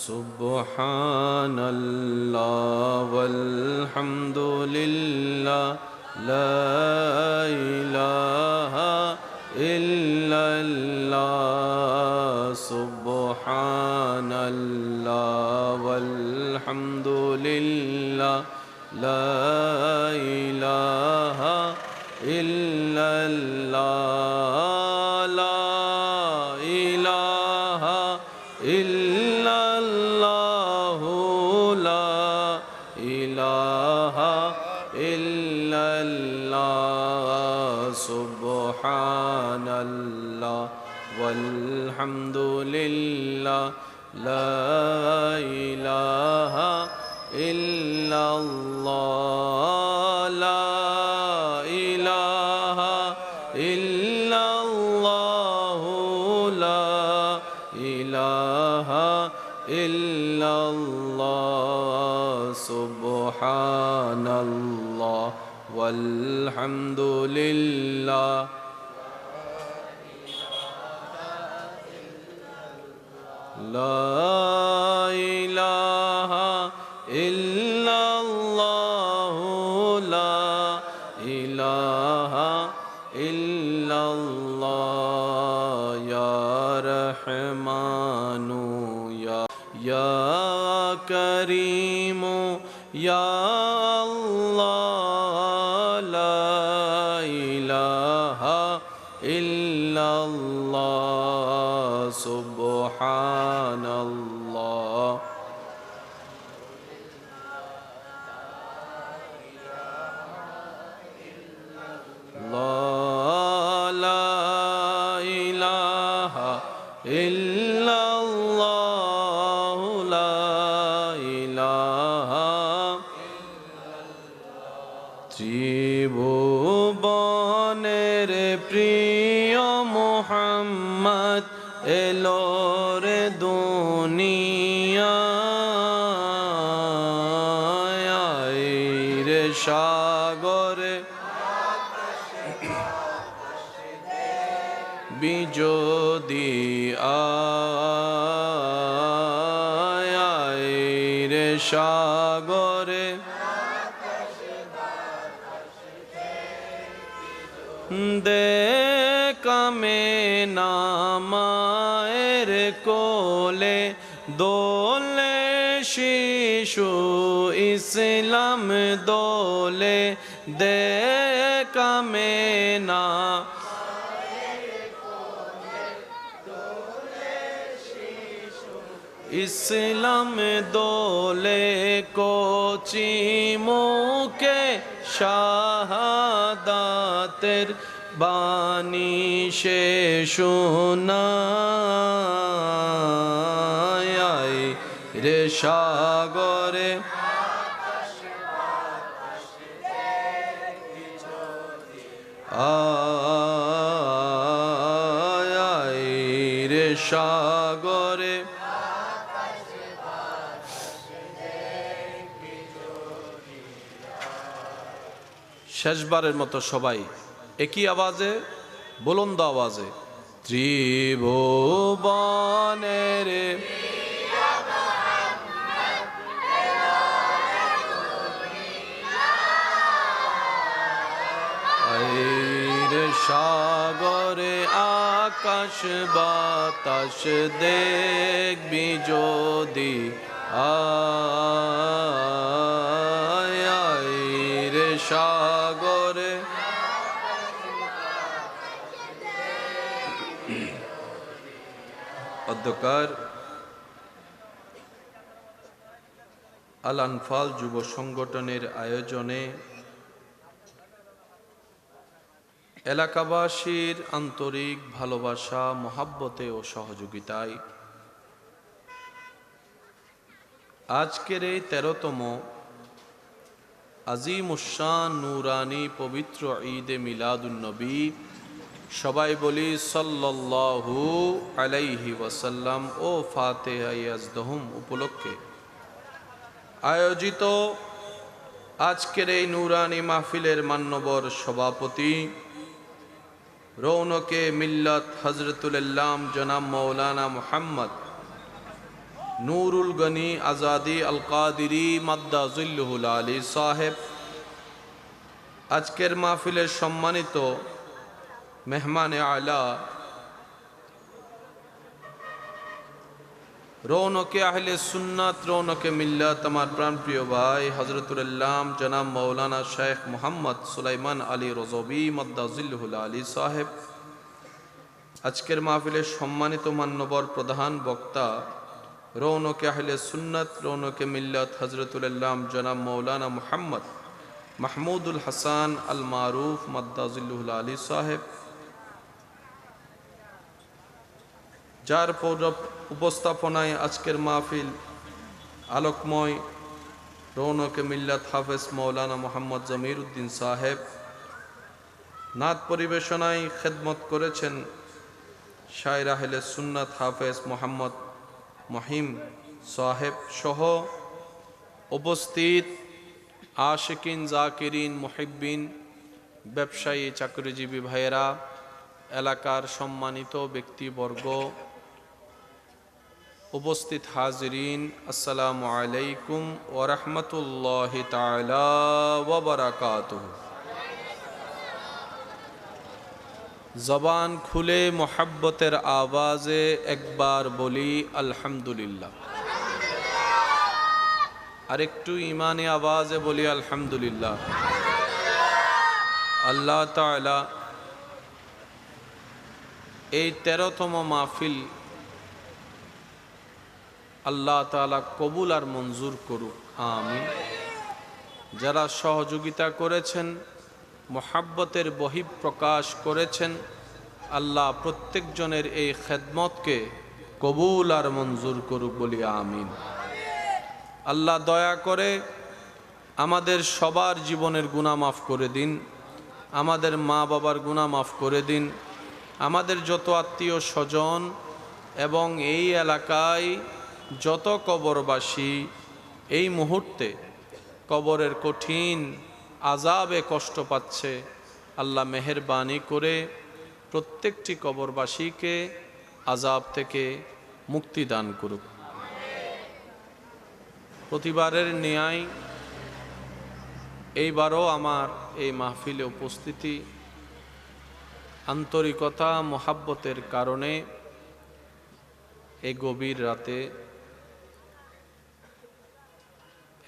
সুবহানাল্লাহ ওয়ালহামদুলিল্লাহ লা ইলাহা ইল্লাল্লাহ সুবহানাল্লাহ ওয়ালহামদুলিল্লাহ লা ইলাহা ইল্লাল্লাহ লা ইলাহা ইল্লাল্লাহ ইলাহা ইল্লাল্লাহ সুবহানাল্লাহ ওয়ালহামদুলিল্লাহ লা ইলাহা ইল্লাল্লাহ লা ইলাহা ইল্লাল্লাহ লা ইলাহা ইল্লাল্লাহ সুবহানাল্লাহ ওয়ালহামদুলিল্লাহ লা ইলাহা ইল্লাল্লাহ লা ইলাহা ইল্লাল্লাহ ইয়া রহমানু ইয়া করিমু ইয়া আল্লাহ লা ইলাহা ইল্লাল্লাহ সুবহানাল্লাহ লা ইলাহা ইল্লাল্লাহ লা ইলাহা ত্রিভুবনের প্রিয় মুহাম্মদ এলো রে দুনিয়ায় রে সাগরে বিজোদি আয় রে সাগরে দেখামে নামায়ের কোলে দোলে শিশু ইসলাম দোলে দেখামে না ইসলাম দোলে কোচি মুখে শাহাদাতের বাণী সে শোনায় রে সাগরে আয় রে সাগরে শেষবারের মতো সবাই একই আওয়াজে বুলন্দ আওয়াজে ত্রিভুবনের সাগরে আকাশ বাতাস দেখবি যদি আয় সাগরে অধ্যকার আল আনফাল যুব সংগঠনের আয়োজনে এলাকাবাসীর আন্তরিক ভালোবাসা মহাব্বতে ও সহযোগিতায় আজকের এই 13তম আজিমুশান নূরানি পবিত্র ঈদে মিলাদুন্নবী সবাই বলি সাল্লাল্লাহু আলাইহি ওয়াসাল্লাম ও ফাতিহা ইয়াজদহুম উপলক্ষে আয়োজিত আজকের এই নূরানি মাহফিলের মান্যবর সভাপতি রৌনকে মিল্লাত হযরতুল ইসলাম জনাব মাওলানা মুহাম্মদ নূরুল গনি আজাদি আল কাদিরি মাদ্দা জিল্লুহুল আলী সাহেব, আজকের মাহফিলের সম্মানিত মেহমানে আলা রৌনকে আহলে সুন্নাত রৌনকে মিল্লাত আমার প্রাণপ্রিয় ভাই হযরতুল ইসলাম জনাব মাওলানা শেখ মোহাম্মদ সুলাইমান আলী রজবি মাদ্দা জিল্লুহুল আলী সাহেব, আজকের মাহফিলের সম্মানিত মান্যবর প্রধান বক্তা রৌনক আহলে সুন্নত, রৌনক মিল্লাত হজরতুল আল্লাম জনাব মৌলানা মুহাম্মদ মাহমুদুল হাসান আল মারুফ মাদ্দাজিল্লুহুল আলী সাহেব, যার উপস্থাপনায় আজকের মাহফিল আলোকময়, রৌনক মিল্লাত হাফেজ মৌলানা মোহাম্মদ জমির উদ্দিন সাহেব, নাত পরিবেশনায় খেদমত করেছেন শায়ের আহলে সুন্নাত হাফেজ মোহাম্মদ মহিম সাহেব সহ উপস্থিত আশিকিন, জাকিরিন, মুহিব্বিন, ব্যবসায়ী, চাকরিজীবী ভাইয়েরা, এলাকার সম্মানিত ব্যক্তিবর্গ, উপস্থিত হাজিরিন, আসসালামু আলাইকুম ওয়া রাহমাতুল্লাহি তাআলা ওয়া বারাকাতুহু। জবান খুলে মোহাব্বতের আওয়াজে একবার বলি আলহামদুলিল্লাহ, আর একটু ইমানে আওয়াজে বলি আলহামদুলিল্লাহ। আল্লাহ তাআলা এই 13তম মাহফিল আল্লাহ তাআলা কবুল আর মঞ্জুর করুক, আমিন। যারা সহযোগিতা করেছেন, মোহাব্বতের বহিঃপ্রকাশ করেছেন, আল্লাহ প্রত্যেকজনের এই খেদমতকে কবুল আর মঞ্জুর করুক, বলি আমিন। আল্লাহ দয়া করে আমাদের সবার জীবনের গুনাহ মাফ করে দিন, আমাদের মা বাবার গুনাহ মাফ করে দিন, আমাদের যত আত্মীয় স্বজন এবং এই এলাকায় যত কবরবাসী এই মুহূর্তে কবরের কঠিন আযাবে কষ্ট পাচ্ছে, আল্লাহ মেহেরবানি করে প্রত্যেকটি কবরবাসীকে আযাব থেকে মুক্তি দান করুক। প্রতিবারের ন্যায় এইবারও আমার এই মাহফিলে উপস্থিতি আন্তরিকতা মোহাব্বতের কারণে এই গভীর রাতে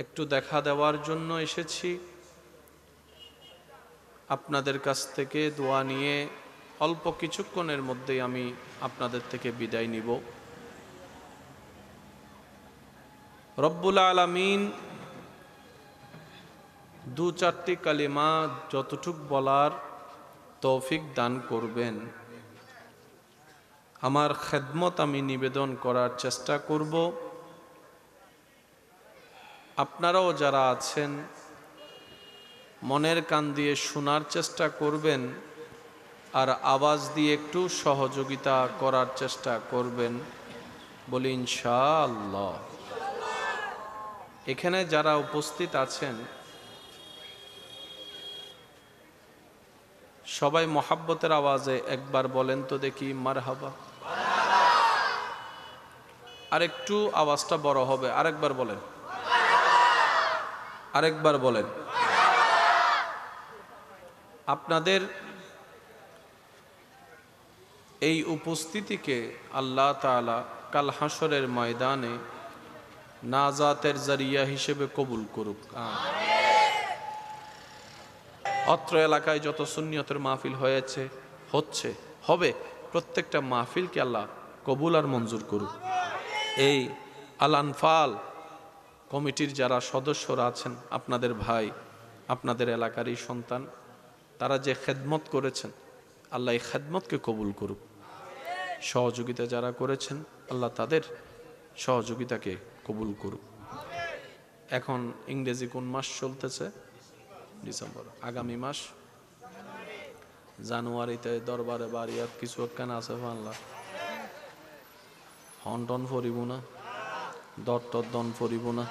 একটু দেখা দেওয়ার জন্য এসেছি। আপনাদের কাছ থেকে দোয়া নিয়ে অল্প কিছুক্ষণের মধ্যেই আমি আপনাদের থেকে বিদায় নিব। রব্বুল আলামিন দু চারটি কালিমা যতটুক বলার তৌফিক দান করবেন, আমার খেদমত আমি নিবেদন করার চেষ্টা করব। আপনারাও যারা আছেন মনের কান দিয়ে শোনার চেষ্টা করবেন, আর আওয়াজ দিয়ে একটু সহযোগিতা করার চেষ্টা করবেন, বলি ইনশাআল্লাহ। এখানে যারা উপস্থিত আছেন সবাই মোহাব্বতের আওয়াজে একবার বলেন তো দেখি মারহাবা। আর একটু আওয়াজটা বড় হবে, আরেকবার বলেন, আরেকবার বলেন। আপনাদের এই উপস্থিতিকে আল্লাহ তাআলা কাল হাসরের ময়দানে নাজাতের জরিয়া হিসেবে কবুল করুক। অত্র এলাকায় যত সুন্নিয়তের মাহফিল হয়েছে, হচ্ছে, হবে, প্রত্যেকটা মাহফিলকে আল্লাহ কবুল আর মঞ্জুর করুক। এই আল আনফাল কমিটির যারা সদস্যরা আছেন, আপনাদের ভাই, আপনাদের এলাকারই সন্তান, তারা যে খেদমত করেছেন, আল্লাহ এই খেদমতকে কবুল করুক। সহযোগিতা যারা করেছেন, আল্লাহ তাদের সহযোগিতাকে কবুল করুক। এখন ইংরেজি কোন মাস চলতেছে? ডিসেম্বর। আগামী মাস জানুয়ারিতে দরবারে বাড়িয়াত কিছু একখান আছে, আল্লাহ হন্টন ফরিব না, দন ফরিব না।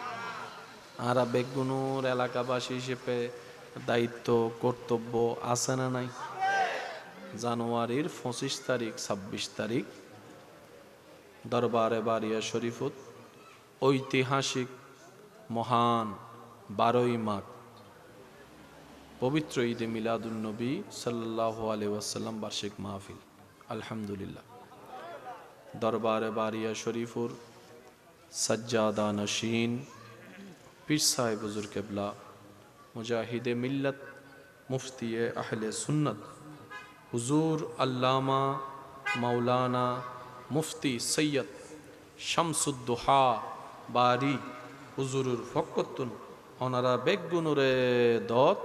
আর বেগুনুর এলাকাবাসী হিসেবে দায়িত্ব কর্তব্য আছে না নাই? জানুয়ারির 25 তারিখ 26 তারিখ দরবারে বাড়িয়া শরীফত ঐতিহাসিক মহান 12ই মাঘ পবিত্র ঈদে মিলাদুন নবী সাল্লাল্লাহু আলাইহি ওয়াসাল্লাম বার্ষিক মাহফিল। আলহামদুলিল্লাহ। দরবারে বাড়িয়া শরীফুর সজ্জাদা নশীন পীর সাহেব হুজুর কেবলা মুজাহিদে মিল্লত মুফতি আহলে সুন্নত হুজুর আল্লামা মাওলানা মুফতি সৈয়দ শামসুদ্দোহা বাড়ি হুজুরুর ফকতুন ওনারা বেগুনুরে দত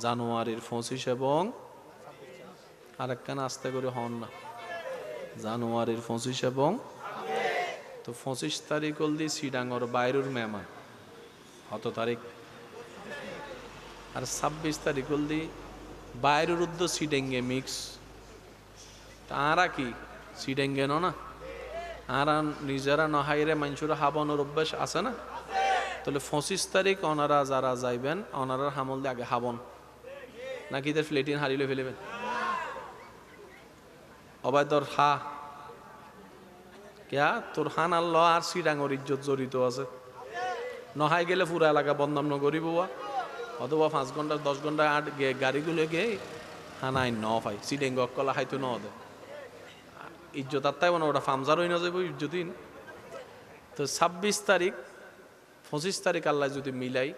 জানুয়ারির 25 এবং আরেকখানা আস্তে করে হন না জানুয়ারির 25 এবং তো 25 তারিখ হল দি সিডাঙ্গর বাইরের মেহমান কত তারিখ আর 26 তারিখ হল দি বাইরের উদ্দ সিডেঙ্গে মিক্স তারা কি সিডেঙ্গে না আর নিজেরা নহাইরে মানুষের হাবানোর অভ্যাস আছে না তাহলে 25 তারিখ ওনারা যারা যাইবেন ওনারা হামল দিয়ে আগে হাবন নাকি তার ফ্লেটিন হারিলে ফেলেবেন অবায় তোর হা কেয়া তোর হান আল্লাহ আর সিডাঙ্গর ইজ্জত জড়িত আছে নহাই গেলে পুরা এলাকা বদনাম নগরিব অথবা 5 ঘন্টা 10 ঘন্টা আট গাড়িগুলো গে হানাই ন পাই সিডেঙ্গ কলা হাইতো ন দে ইজ্জত আর তাই মানে ওটা ফামজার হয়ে না যাবো ইজ্জতিন তো 26 তারিখ 25 তারিখ আল্লাহ যদি মিলাই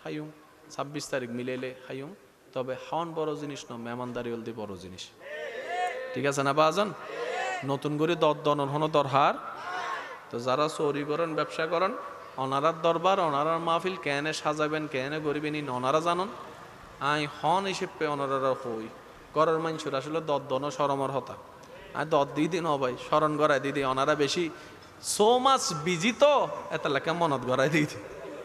হাইম 26 তারিখ মিলাইলে হাইম তবে হাওন বড় জিনিস ন মেহমানদারি হলদি বড় জিনিস ঠিক আছে না বাজান নতুন করে দনন হন দরহার তো যারা চুরি করেন ব্যবসা করেন ওনারার দরবার ওনারার মাহফিল কেনে সাজাবেন কেনে গরিবেন ওনারা জানন আই হন হিসেবে ওনারা হই করার মানুষের আসলে দন সরমর হতা আর দিদি ন ভাই স্মরণ করাই দিদি ওনারা বেশি সো মাছ বিজি তো এত লেখা মনত গড়াই দিদি